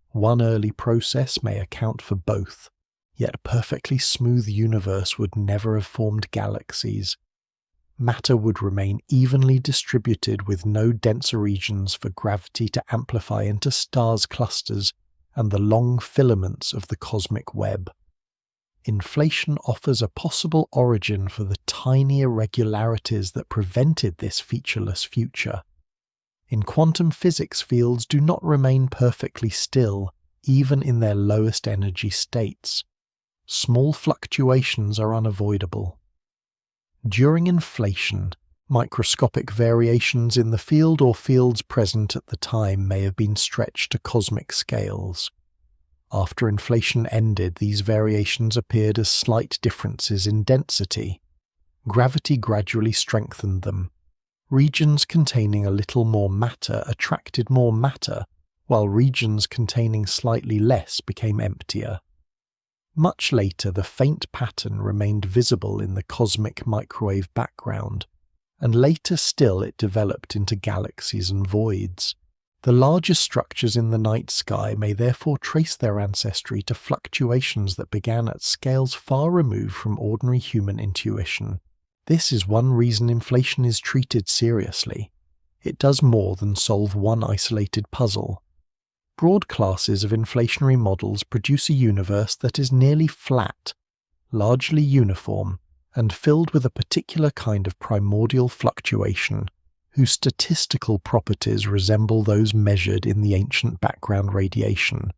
One early process may account for both, yet a perfectly smooth universe would never have formed galaxies. Matter would remain evenly distributed with no denser regions for gravity to amplify into stars clusters and the long filaments of the cosmic web. Inflation offers a possible origin for the tiny irregularities that prevented this featureless future. In quantum physics, fields do not remain perfectly still, even in their lowest energy states. Small fluctuations are unavoidable. During inflation, microscopic variations in the field or fields present at the time may have been stretched to cosmic scales. After inflation ended, these variations appeared as slight differences in density. Gravity gradually strengthened them. Regions containing a little more matter attracted more matter, while regions containing slightly less became emptier. Much later, the faint pattern remained visible in the cosmic microwave background, and later still it developed into galaxies and voids. The largest structures in the night sky may therefore trace their ancestry to fluctuations that began at scales far removed from ordinary human intuition. This is one reason inflation is treated seriously. It does more than solve one isolated puzzle. Broad classes of inflationary models produce a universe that is nearly flat, largely uniform, and filled with a particular kind of primordial fluctuation, whose statistical properties resemble those measured in the ancient background radiation.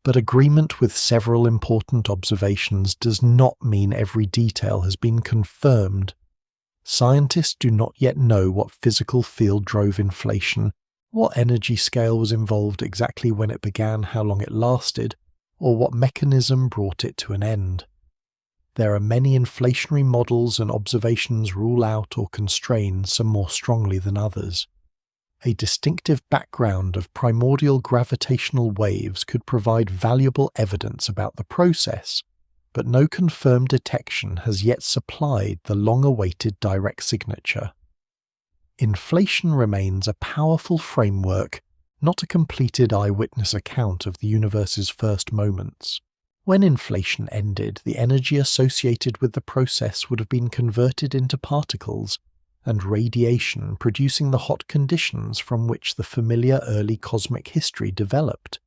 But agreement with several important observations does not mean every detail has been confirmed. Scientists do not yet know what physical field drove inflation, what energy scale was involved exactly when it began, how long it lasted, or what mechanism brought it to an end. There are many inflationary models, and observations rule out or constrain some more strongly than others. A distinctive background of primordial gravitational waves could provide valuable evidence about the process, but no confirmed detection has yet supplied the long-awaited direct signature. Inflation remains a powerful framework, not a completed eyewitness account of the universe's first moments. When inflation ended, the energy associated with the process would have been converted into particles and radiation, producing the hot conditions from which the familiar early cosmic history developed.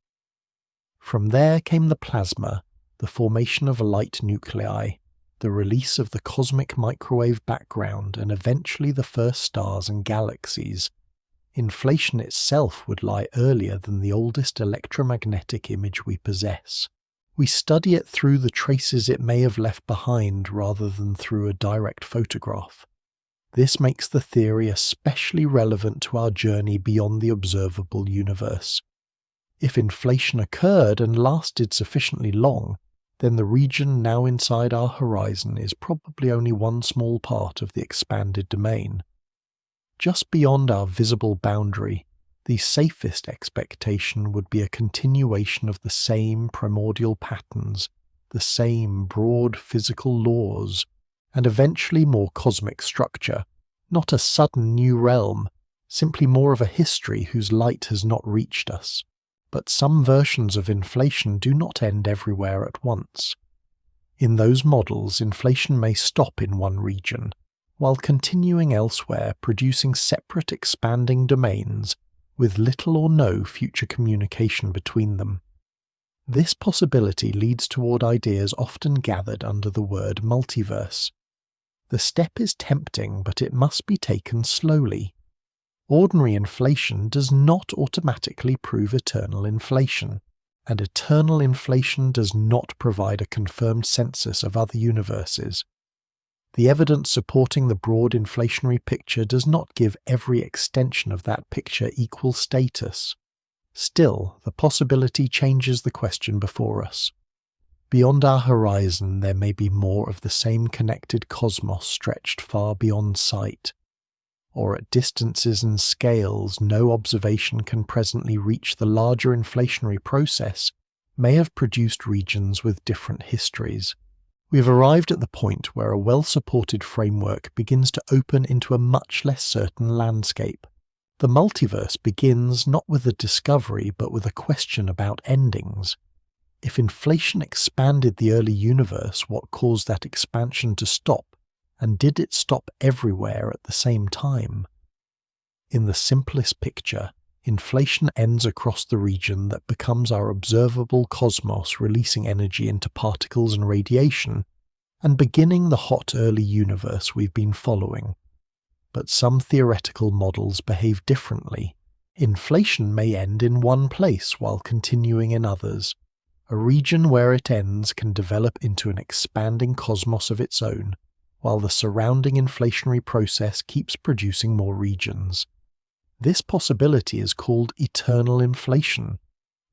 From there came the plasma, the formation of light nuclei, the release of the cosmic microwave background, and eventually the first stars and galaxies. Inflation itself would lie earlier than the oldest electromagnetic image we possess. We study it through the traces it may have left behind rather than through a direct photograph. This makes the theory especially relevant to our journey beyond the observable universe. If inflation occurred and lasted sufficiently long, then the region now inside our horizon is probably only one small part of the expanded domain. Just beyond our visible boundary, the safest expectation would be a continuation of the same primordial patterns, the same broad physical laws, and eventually more cosmic structure, not a sudden new realm, simply more of a history whose light has not reached us. But some versions of inflation do not end everywhere at once. In those models, inflation may stop in one region, while continuing elsewhere, producing separate expanding domains with little or no future communication between them. This possibility leads toward ideas often gathered under the word multiverse. The step is tempting, but it must be taken slowly. Ordinary inflation does not automatically prove eternal inflation, and eternal inflation does not provide a confirmed census of other universes. The evidence supporting the broad inflationary picture does not give every extension of that picture equal status. Still, the possibility changes the question before us. Beyond our horizon, there may be more of the same connected cosmos stretched far beyond sight. Or at distances and scales no observation can presently reach, the larger inflationary process may have produced regions with different histories. We have arrived at the point where a well-supported framework begins to open into a much less certain landscape. The multiverse begins not with a discovery but with a question about endings. If inflation expanded the early universe, what caused that expansion to stop? And did it stop everywhere at the same time? In the simplest picture, inflation ends across the region that becomes our observable cosmos, releasing energy into particles and radiation, and beginning the hot early universe we've been following. But some theoretical models behave differently. Inflation may end in one place while continuing in others. A region where it ends can develop into an expanding cosmos of its own, while the surrounding inflationary process keeps producing more regions. This possibility is called eternal inflation.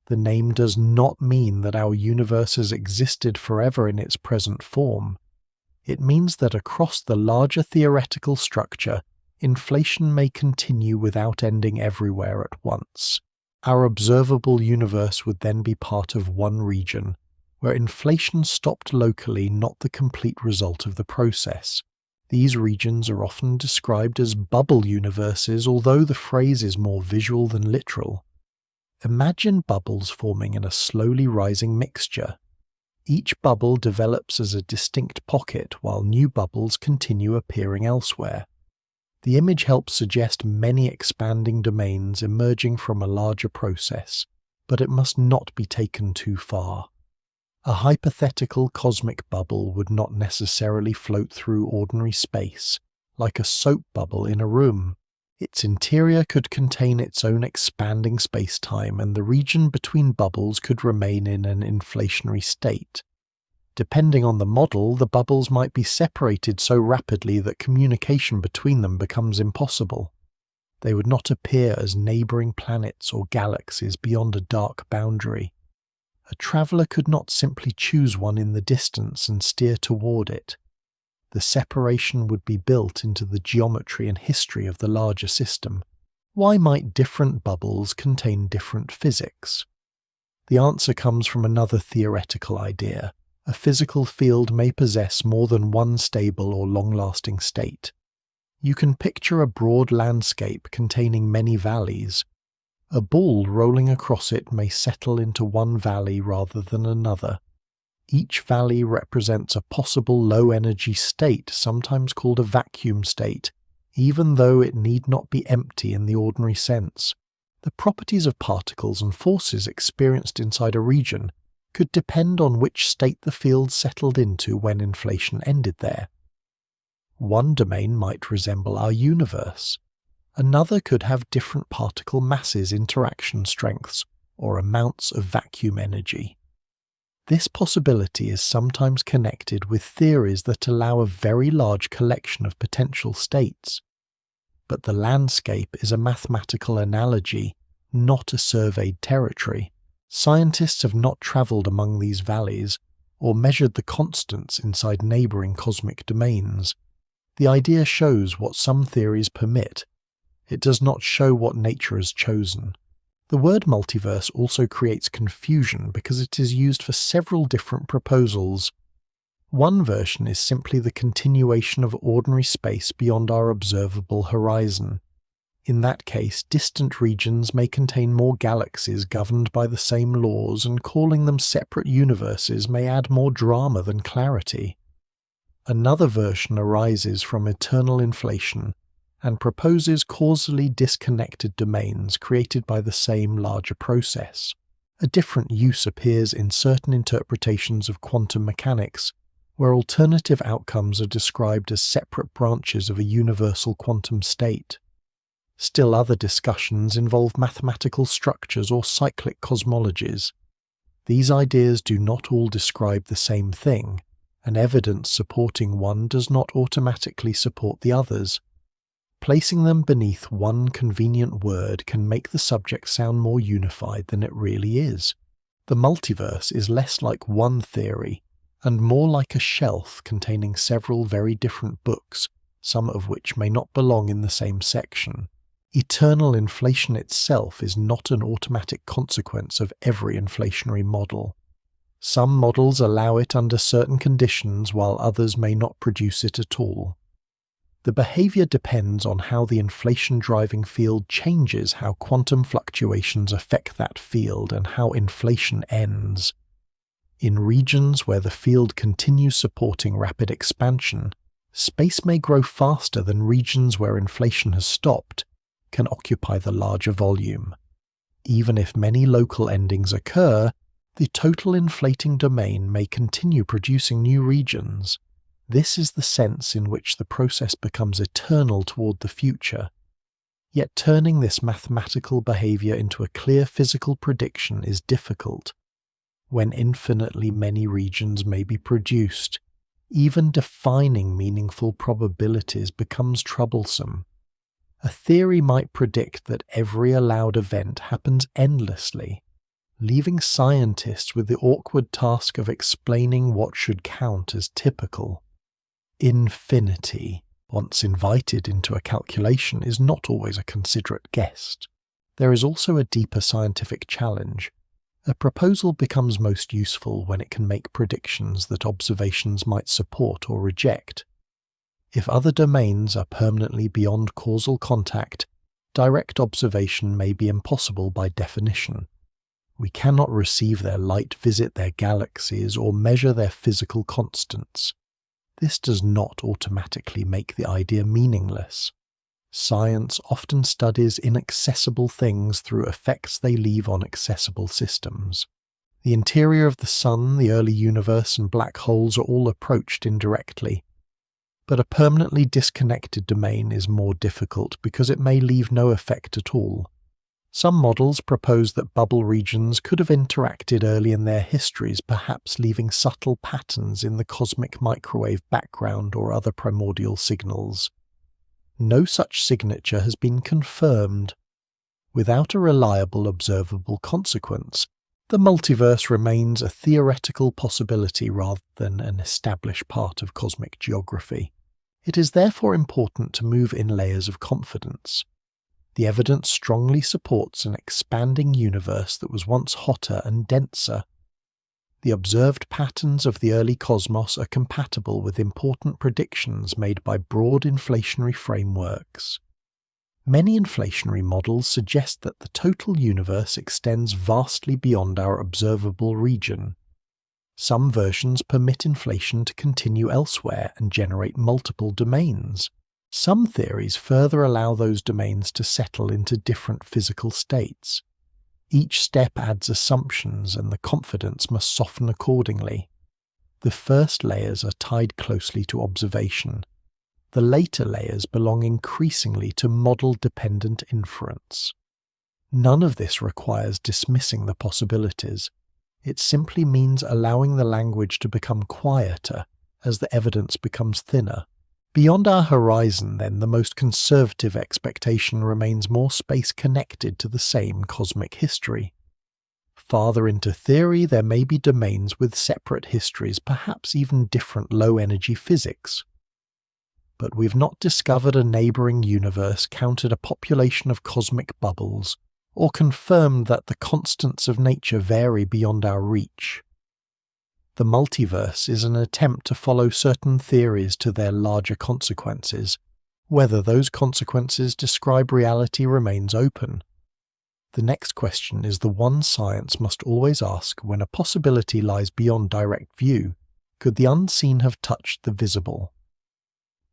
The name does not mean that our universe has existed forever in its present form. It means that across the larger theoretical structure, inflation may continue without ending everywhere at once. Our observable universe would then be part of one region, where inflation stopped locally, not the complete result of the process. These regions are often described as bubble universes, although the phrase is more visual than literal. Imagine bubbles forming in a slowly rising mixture. Each bubble develops as a distinct pocket, while new bubbles continue appearing elsewhere. The image helps suggest many expanding domains emerging from a larger process, but it must not be taken too far. A hypothetical cosmic bubble would not necessarily float through ordinary space, like a soap bubble in a room. Its interior could contain its own expanding space-time, and the region between bubbles could remain in an inflationary state. Depending on the model, the bubbles might be separated so rapidly that communication between them becomes impossible. They would not appear as neighboring planets or galaxies beyond a dark boundary. A traveler could not simply choose one in the distance and steer toward it. The separation would be built into the geometry and history of the larger system. Why might different bubbles contain different physics? The answer comes from another theoretical idea. A physical field may possess more than one stable or long-lasting state. You can picture a broad landscape containing many valleys. A ball rolling across it may settle into one valley rather than another. Each valley represents a possible low-energy state, sometimes called a vacuum state, even though it need not be empty in the ordinary sense. The properties of particles and forces experienced inside a region could depend on which state the field settled into when inflation ended there. One domain might resemble our universe. Another could have different particle masses, interaction strengths, or amounts of vacuum energy. This possibility is sometimes connected with theories that allow a very large collection of potential states. But the landscape is a mathematical analogy, not a surveyed territory. Scientists have not traveled among these valleys or measured the constants inside neighboring cosmic domains. The idea shows what some theories permit. It does not show what nature has chosen. The word multiverse also creates confusion because it is used for several different proposals. One version is simply the continuation of ordinary space beyond our observable horizon. In that case, distant regions may contain more galaxies governed by the same laws, and calling them separate universes may add more drama than clarity. Another version arises from eternal inflation and proposes causally disconnected domains created by the same larger process. A different use appears in certain interpretations of quantum mechanics, where alternative outcomes are described as separate branches of a universal quantum state. Still other discussions involve mathematical structures or cyclic cosmologies. These ideas do not all describe the same thing, and evidence supporting one does not automatically support the others. Placing them beneath one convenient word can make the subject sound more unified than it really is. The multiverse is less like one theory, and more like a shelf containing several very different books, some of which may not belong in the same section. Eternal inflation itself is not an automatic consequence of every inflationary model. Some models allow it under certain conditions, while others may not produce it at all. The behavior depends on how the inflation-driving field changes, how quantum fluctuations affect that field, and how inflation ends. In regions where the field continues supporting rapid expansion, space may grow faster than regions where inflation has stopped, can occupy the larger volume. Even if many local endings occur, the total inflating domain may continue producing new regions. This is the sense in which the process becomes eternal toward the future. Yet turning this mathematical behavior into a clear physical prediction is difficult. When infinitely many regions may be produced, even defining meaningful probabilities becomes troublesome. A theory might predict that every allowed event happens endlessly, leaving scientists with the awkward task of explaining what should count as typical. Infinity, once invited into a calculation, is not always a considerate guest. There is also a deeper scientific challenge. A proposal becomes most useful when it can make predictions that observations might support or reject. If other domains are permanently beyond causal contact, direct observation may be impossible by definition. We cannot receive their light, visit their galaxies, or measure their physical constants. This does not automatically make the idea meaningless. Science often studies inaccessible things through effects they leave on accessible systems. The interior of the Sun, the early universe, and black holes are all approached indirectly. But a permanently disconnected domain is more difficult because it may leave no effect at all. Some models propose that bubble regions could have interacted early in their histories, perhaps leaving subtle patterns in the cosmic microwave background or other primordial signals. No such signature has been confirmed. Without a reliable observable consequence, the multiverse remains a theoretical possibility rather than an established part of cosmic geography. It is therefore important to move in layers of confidence. The evidence strongly supports an expanding universe that was once hotter and denser. The observed patterns of the early cosmos are compatible with important predictions made by broad inflationary frameworks. Many inflationary models suggest that the total universe extends vastly beyond our observable region. Some versions permit inflation to continue elsewhere and generate multiple domains. Some theories further allow those domains to settle into different physical states. Each step adds assumptions, and the confidence must soften accordingly. The first layers are tied closely to observation. The later layers belong increasingly to model-dependent inference. None of this requires dismissing the possibilities. It simply means allowing the language to become quieter as the evidence becomes thinner. Beyond our horizon, then, the most conservative expectation remains more space connected to the same cosmic history. Farther into theory, there may be domains with separate histories, perhaps even different low-energy physics. But we've not discovered a neighbouring universe, counted a population of cosmic bubbles, or confirmed that the constants of nature vary beyond our reach. The multiverse is an attempt to follow certain theories to their larger consequences. Whether those consequences describe reality remains open. The next question is the one science must always ask when a possibility lies beyond direct view. Could the unseen have touched the visible?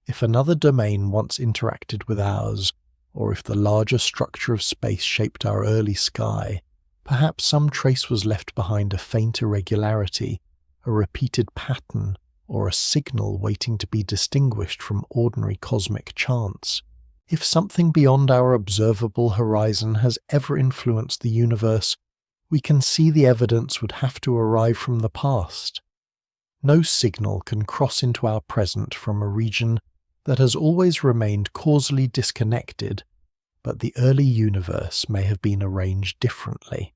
If another domain once interacted with ours, or if the larger structure of space shaped our early sky, perhaps some trace was left behind, a faint irregularity, a repeated pattern, or a signal waiting to be distinguished from ordinary cosmic chance. If something beyond our observable horizon has ever influenced the universe, we can see the evidence would have to arrive from the past. No signal can cross into our present from a region that has always remained causally disconnected, but the early universe may have been arranged differently.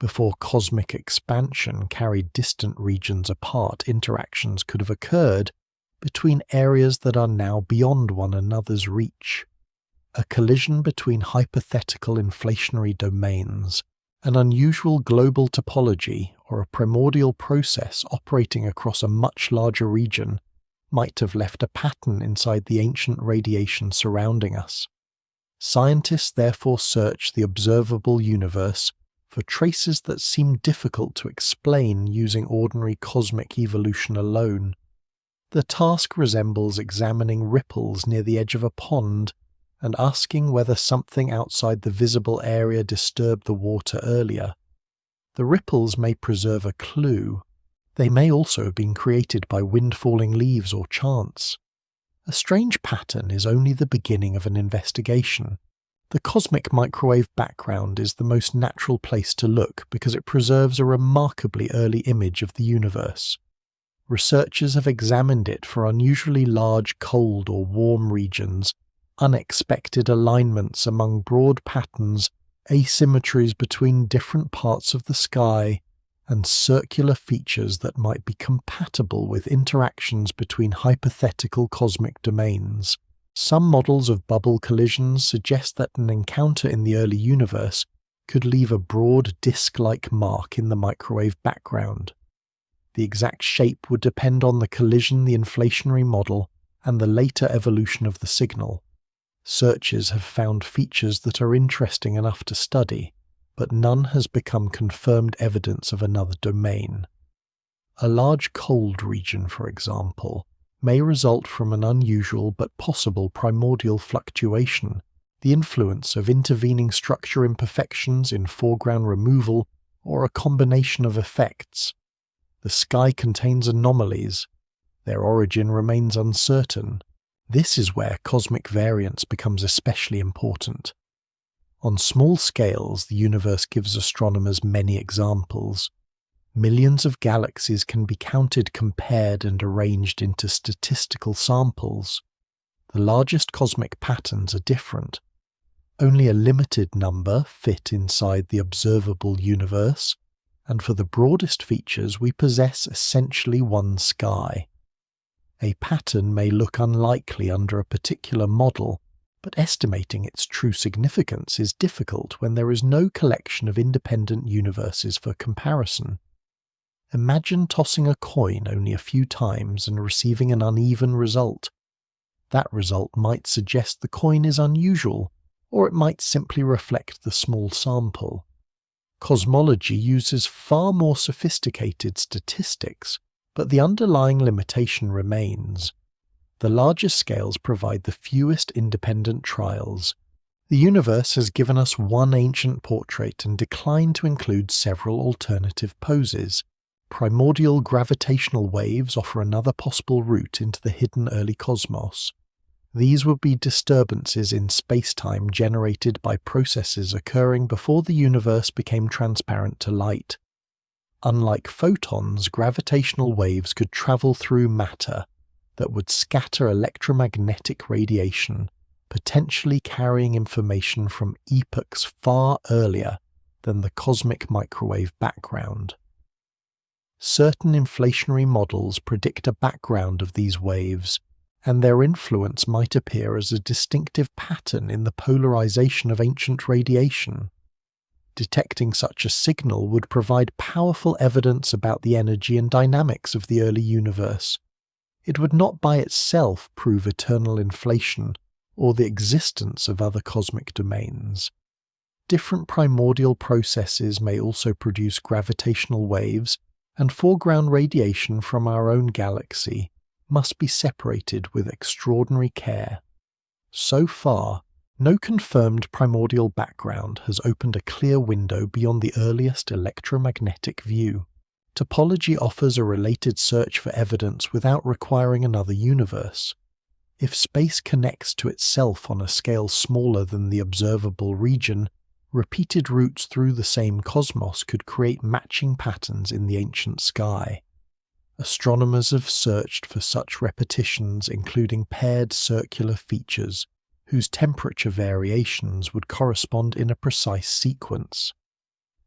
Before cosmic expansion carried distant regions apart, interactions could have occurred between areas that are now beyond one another's reach. A collision between hypothetical inflationary domains, an unusual global topology, or a primordial process operating across a much larger region might have left a pattern inside the ancient radiation surrounding us. Scientists therefore search the observable universe for traces that seem difficult to explain using ordinary cosmic evolution alone. The task resembles examining ripples near the edge of a pond and asking whether something outside the visible area disturbed the water earlier. The ripples may preserve a clue. They may also have been created by wind falling leaves or chance. A strange pattern is only the beginning of an investigation. The cosmic microwave background is the most natural place to look because it preserves a remarkably early image of the universe. Researchers have examined it for unusually large cold or warm regions, unexpected alignments among broad patterns, asymmetries between different parts of the sky, and circular features that might be compatible with interactions between hypothetical cosmic domains. Some models of bubble collisions suggest that an encounter in the early universe could leave a broad disc-like mark in the microwave background. The exact shape would depend on the collision, the inflationary model, and the later evolution of the signal. Searchers have found features that are interesting enough to study, but none has become confirmed evidence of another domain. A large cold region, for example, may result from an unusual but possible primordial fluctuation, the influence of intervening structure imperfections in foreground removal, or a combination of effects. The sky contains anomalies. Their origin remains uncertain. This is where cosmic variance becomes especially important. On small scales, the universe gives astronomers many examples. Millions of galaxies can be counted, compared, and arranged into statistical samples. The largest cosmic patterns are different. Only a limited number fit inside the observable universe, and for the broadest features we possess essentially one sky. A pattern may look unlikely under a particular model, but estimating its true significance is difficult when there is no collection of independent universes for comparison. Imagine tossing a coin only a few times and receiving an uneven result. That result might suggest the coin is unusual, or it might simply reflect the small sample. Cosmology uses far more sophisticated statistics, but the underlying limitation remains. The largest scales provide the fewest independent trials. The universe has given us one ancient portrait and declined to include several alternative poses. Primordial gravitational waves offer another possible route into the hidden early cosmos. These would be disturbances in space-time generated by processes occurring before the universe became transparent to light. Unlike photons, gravitational waves could travel through matter that would scatter electromagnetic radiation, potentially carrying information from epochs far earlier than the cosmic microwave background. Certain inflationary models predict a background of these waves, and their influence might appear as a distinctive pattern in the polarization of ancient radiation. Detecting such a signal would provide powerful evidence about the energy and dynamics of the early universe. It would not by itself prove eternal inflation or the existence of other cosmic domains. Different primordial processes may also produce gravitational waves, and foreground radiation from our own galaxy must be separated with extraordinary care. So far, no confirmed primordial background has opened a clear window beyond the earliest electromagnetic view. Topology offers a related search for evidence without requiring another universe. If space connects to itself on a scale smaller than the observable region, repeated routes through the same cosmos could create matching patterns in the ancient sky. Astronomers have searched for such repetitions, including paired circular features, whose temperature variations would correspond in a precise sequence.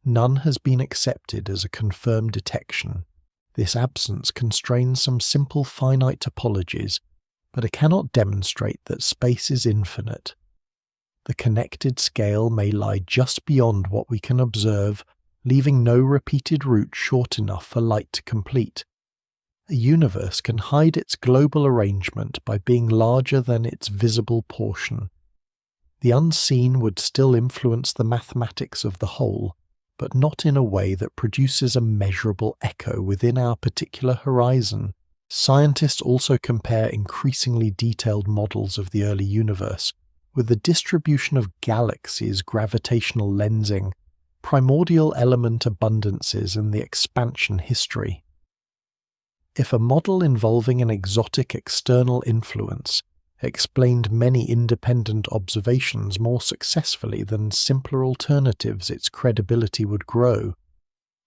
None has been accepted as a confirmed detection. This absence constrains some simple finite topologies, but it cannot demonstrate that space is infinite. The connected scale may lie just beyond what we can observe, leaving no repeated route short enough for light to complete. A universe can hide its global arrangement by being larger than its visible portion. The unseen would still influence the mathematics of the whole, but not in a way that produces a measurable echo within our particular horizon. Scientists also compare increasingly detailed models of the early universe with the distribution of galaxies, gravitational lensing, primordial element abundances, and the expansion history. If a model involving an exotic external influence explained many independent observations more successfully than simpler alternatives, its credibility would grow.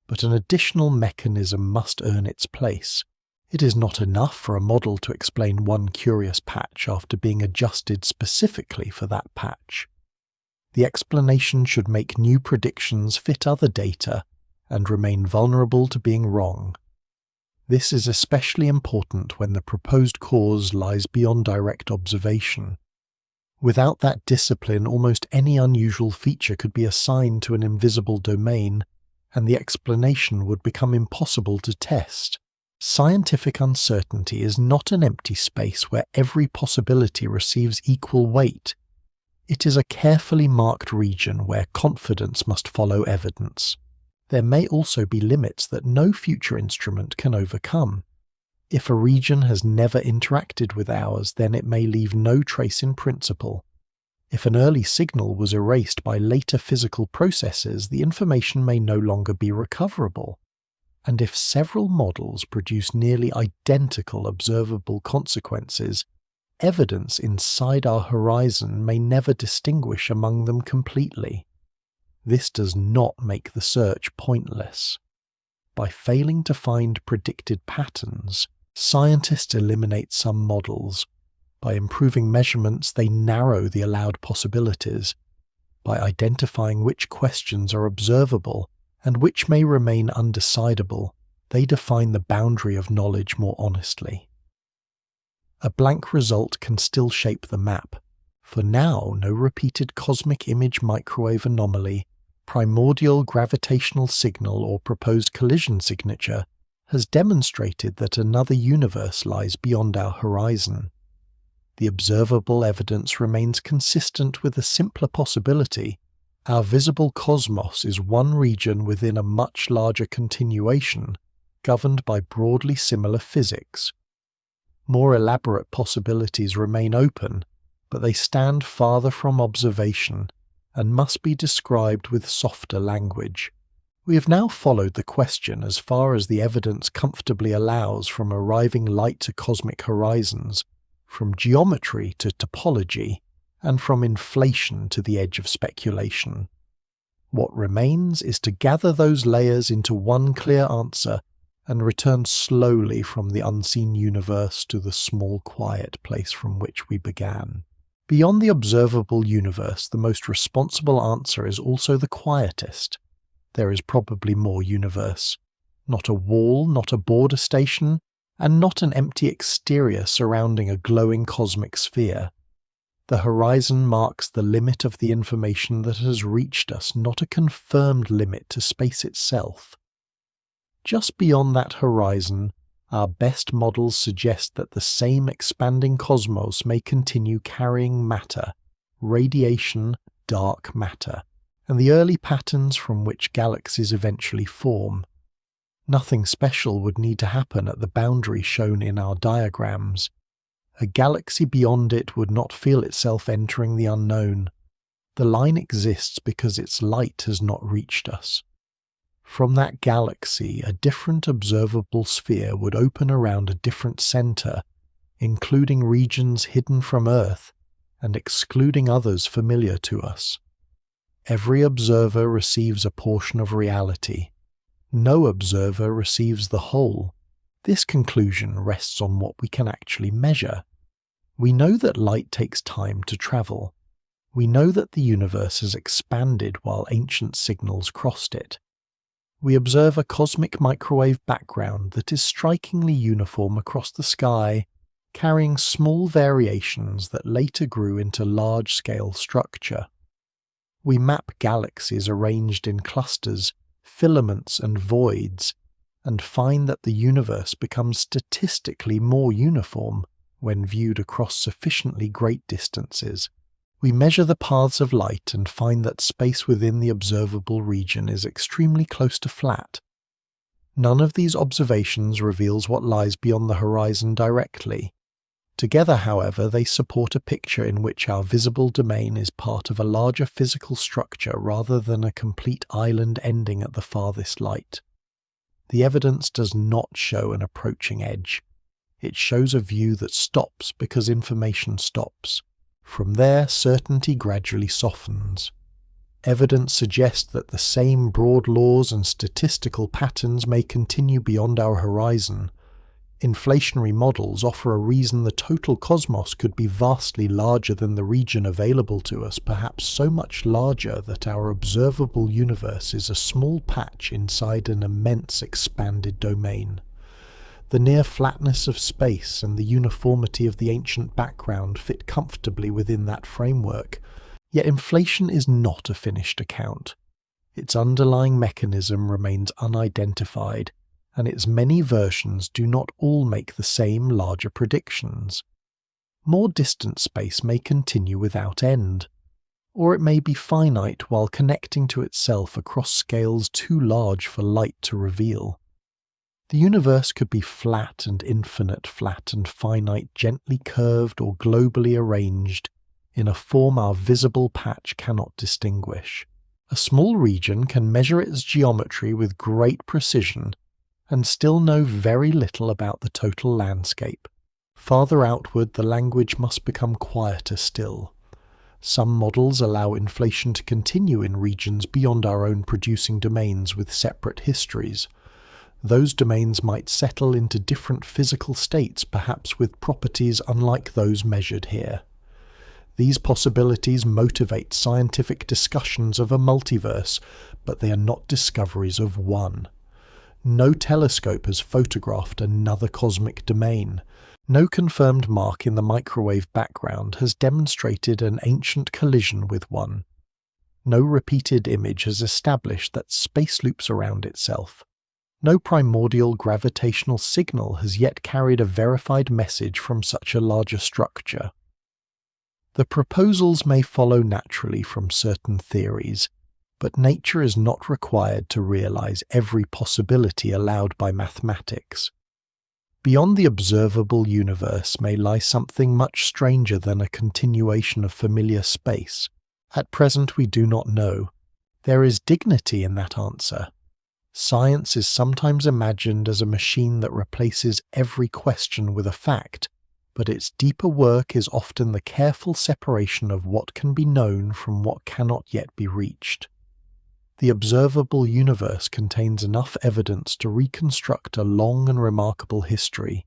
But an additional mechanism must earn its place. It is not enough for a model to explain one curious patch after being adjusted specifically for that patch. The explanation should make new predictions fit other data and remain vulnerable to being wrong. This is especially important when the proposed cause lies beyond direct observation. Without that discipline, almost any unusual feature could be assigned to an invisible domain, and the explanation would become impossible to test. Scientific uncertainty is not an empty space where every possibility receives equal weight. It is a carefully marked region where confidence must follow evidence. There may also be limits that no future instrument can overcome. If a region has never interacted with ours, then it may leave no trace in principle. If an early signal was erased by later physical processes, the information may no longer be recoverable. And if several models produce nearly identical observable consequences, evidence inside our horizon may never distinguish among them completely. This does not make the search pointless. By failing to find predicted patterns, scientists eliminate some models. By improving measurements, they narrow the allowed possibilities. By identifying which questions are observable and which may remain undecidable, they define the boundary of knowledge more honestly. A blank result can still shape the map. For now, no repeated cosmic image microwave anomaly, primordial gravitational signal, or proposed collision signature has demonstrated that another universe lies beyond our horizon. The observable evidence remains consistent with a simpler possibility. Our visible cosmos is one region within a much larger continuation, governed by broadly similar physics. More elaborate possibilities remain open, but they stand farther from observation and must be described with softer language. We have now followed the question as far as the evidence comfortably allows, from arriving light to cosmic horizons, from geometry to topology, and from inflation to the edge of speculation. What remains is to gather those layers into one clear answer and return slowly from the unseen universe to the small quiet place from which we began. Beyond the observable universe, the most responsible answer is also the quietest. There is probably more universe. Not a wall, not a border station, and not an empty exterior surrounding a glowing cosmic sphere. The horizon marks the limit of the information that has reached us, not a confirmed limit to space itself. Just beyond that horizon, our best models suggest that the same expanding cosmos may continue carrying matter, radiation, dark matter, and the early patterns from which galaxies eventually form. Nothing special would need to happen at the boundary shown in our diagrams. A galaxy beyond it would not feel itself entering the unknown. The line exists because its light has not reached us. From that galaxy, a different observable sphere would open around a different center, including regions hidden from Earth and excluding others familiar to us. Every observer receives a portion of reality. No observer receives the whole. This conclusion rests on what we can actually measure. We know that light takes time to travel. We know that the universe has expanded while ancient signals crossed it. We observe a cosmic microwave background that is strikingly uniform across the sky, carrying small variations that later grew into large-scale structure. We map galaxies arranged in clusters, filaments and voids, and find that the universe becomes statistically more uniform when viewed across sufficiently great distances. We measure the paths of light and find that space within the observable region is extremely close to flat. None of these observations reveals what lies beyond the horizon directly. Together, however, they support a picture in which our visible domain is part of a larger physical structure rather than a complete island ending at the farthest light. The evidence does not show an approaching edge. It shows a view that stops because information stops. From there, certainty gradually softens. Evidence suggests that the same broad laws and statistical patterns may continue beyond our horizon. Inflationary models offer a reason the total cosmos could be vastly larger than the region available to us, perhaps so much larger that our observable universe is a small patch inside an immense expanded domain. The near flatness of space and the uniformity of the ancient background fit comfortably within that framework, yet inflation is not a finished account. Its underlying mechanism remains unidentified, and its many versions do not all make the same larger predictions. More distant space may continue without end, or it may be finite while connecting to itself across scales too large for light to reveal. The universe could be flat and infinite, flat and finite, gently curved or globally arranged, in a form our visible patch cannot distinguish. A small region can measure its geometry with great precision, and still know very little about the total landscape. Farther outward, the language must become quieter still. Some models allow inflation to continue in regions beyond our own producing domains with separate histories. Those domains might settle into different physical states, perhaps with properties unlike those measured here. These possibilities motivate scientific discussions of a multiverse, but they are not discoveries of one. No telescope has photographed another cosmic domain. No confirmed mark in the microwave background has demonstrated an ancient collision with one. No repeated image has established that space loops around itself. No primordial gravitational signal has yet carried a verified message from such a larger structure. The proposals may follow naturally from certain theories, but nature is not required to realize every possibility allowed by mathematics. Beyond the observable universe may lie something much stranger than a continuation of familiar space. At present we do not know. There is dignity in that answer. Science is sometimes imagined as a machine that replaces every question with a fact, but its deeper work is often the careful separation of what can be known from what cannot yet be reached. The observable universe contains enough evidence to reconstruct a long and remarkable history,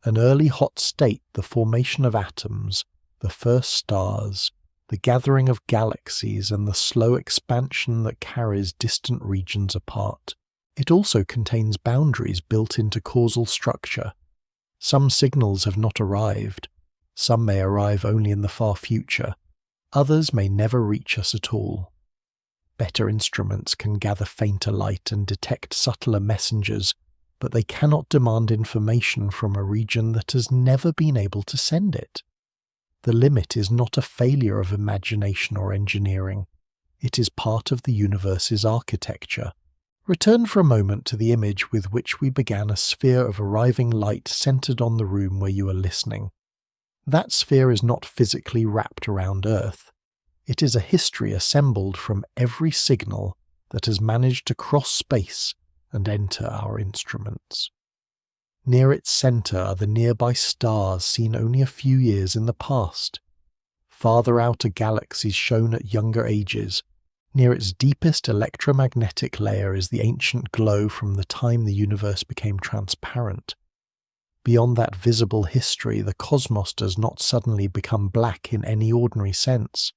an early hot state, the formation of atoms, the first stars, the gathering of galaxies, and the slow expansion that carries distant regions apart. It also contains boundaries built into causal structure. Some signals have not arrived. Some may arrive only in the far future. Others may never reach us at all. Better instruments can gather fainter light and detect subtler messengers, but they cannot demand information from a region that has never been able to send it. The limit is not a failure of imagination or engineering. It is part of the universe's architecture. Return for a moment to the image with which we began, a sphere of arriving light centered on the room where you are listening. That sphere is not physically wrapped around Earth. It is a history assembled from every signal that has managed to cross space and enter our instruments. Near its center are the nearby stars seen only a few years in the past. Farther out are galaxies shown at younger ages. Near its deepest electromagnetic layer is the ancient glow from the time the universe became transparent. Beyond that visible history, the cosmos does not suddenly become black in any ordinary sense.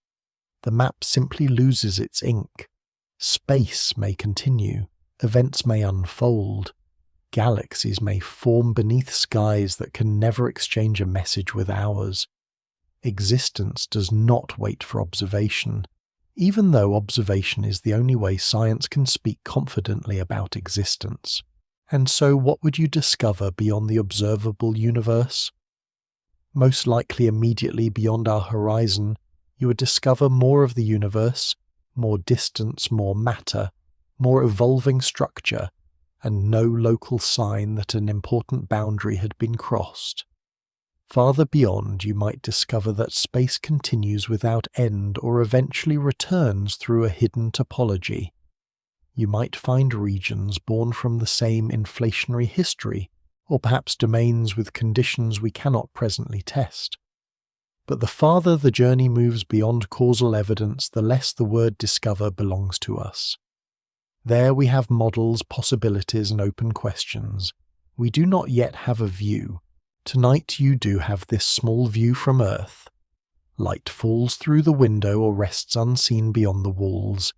The map simply loses its ink. Space may continue, events may unfold, galaxies may form beneath skies that can never exchange a message with ours. Existence does not wait for observation, even though observation is the only way science can speak confidently about existence. And so what would you discover beyond the observable universe? Most likely immediately beyond our horizon, you would discover more of the universe, more distance, more matter, more evolving structure, and no local sign that an important boundary had been crossed. Farther beyond, you might discover that space continues without end or eventually returns through a hidden topology. You might find regions born from the same inflationary history, or perhaps domains with conditions we cannot presently test. But the farther the journey moves beyond causal evidence, the less the word discover belongs to us. There we have models, possibilities, and open questions. We do not yet have a view. Tonight you do have this small view from Earth. Light falls through the window or rests unseen beyond the walls.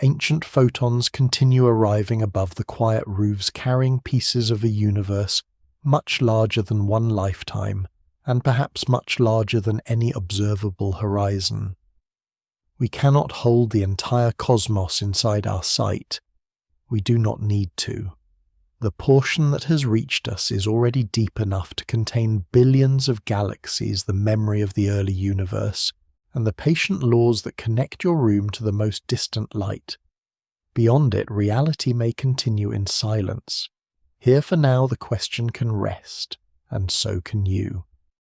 Ancient photons continue arriving above the quiet roofs, carrying pieces of a universe much larger than one lifetime, and perhaps much larger than any observable horizon. We cannot hold the entire cosmos inside our sight. We do not need to. The portion that has reached us is already deep enough to contain billions of galaxies, the memory of the early universe, and the patient laws that connect your room to the most distant light. Beyond it, reality may continue in silence. Here for now the question can rest, and so can you.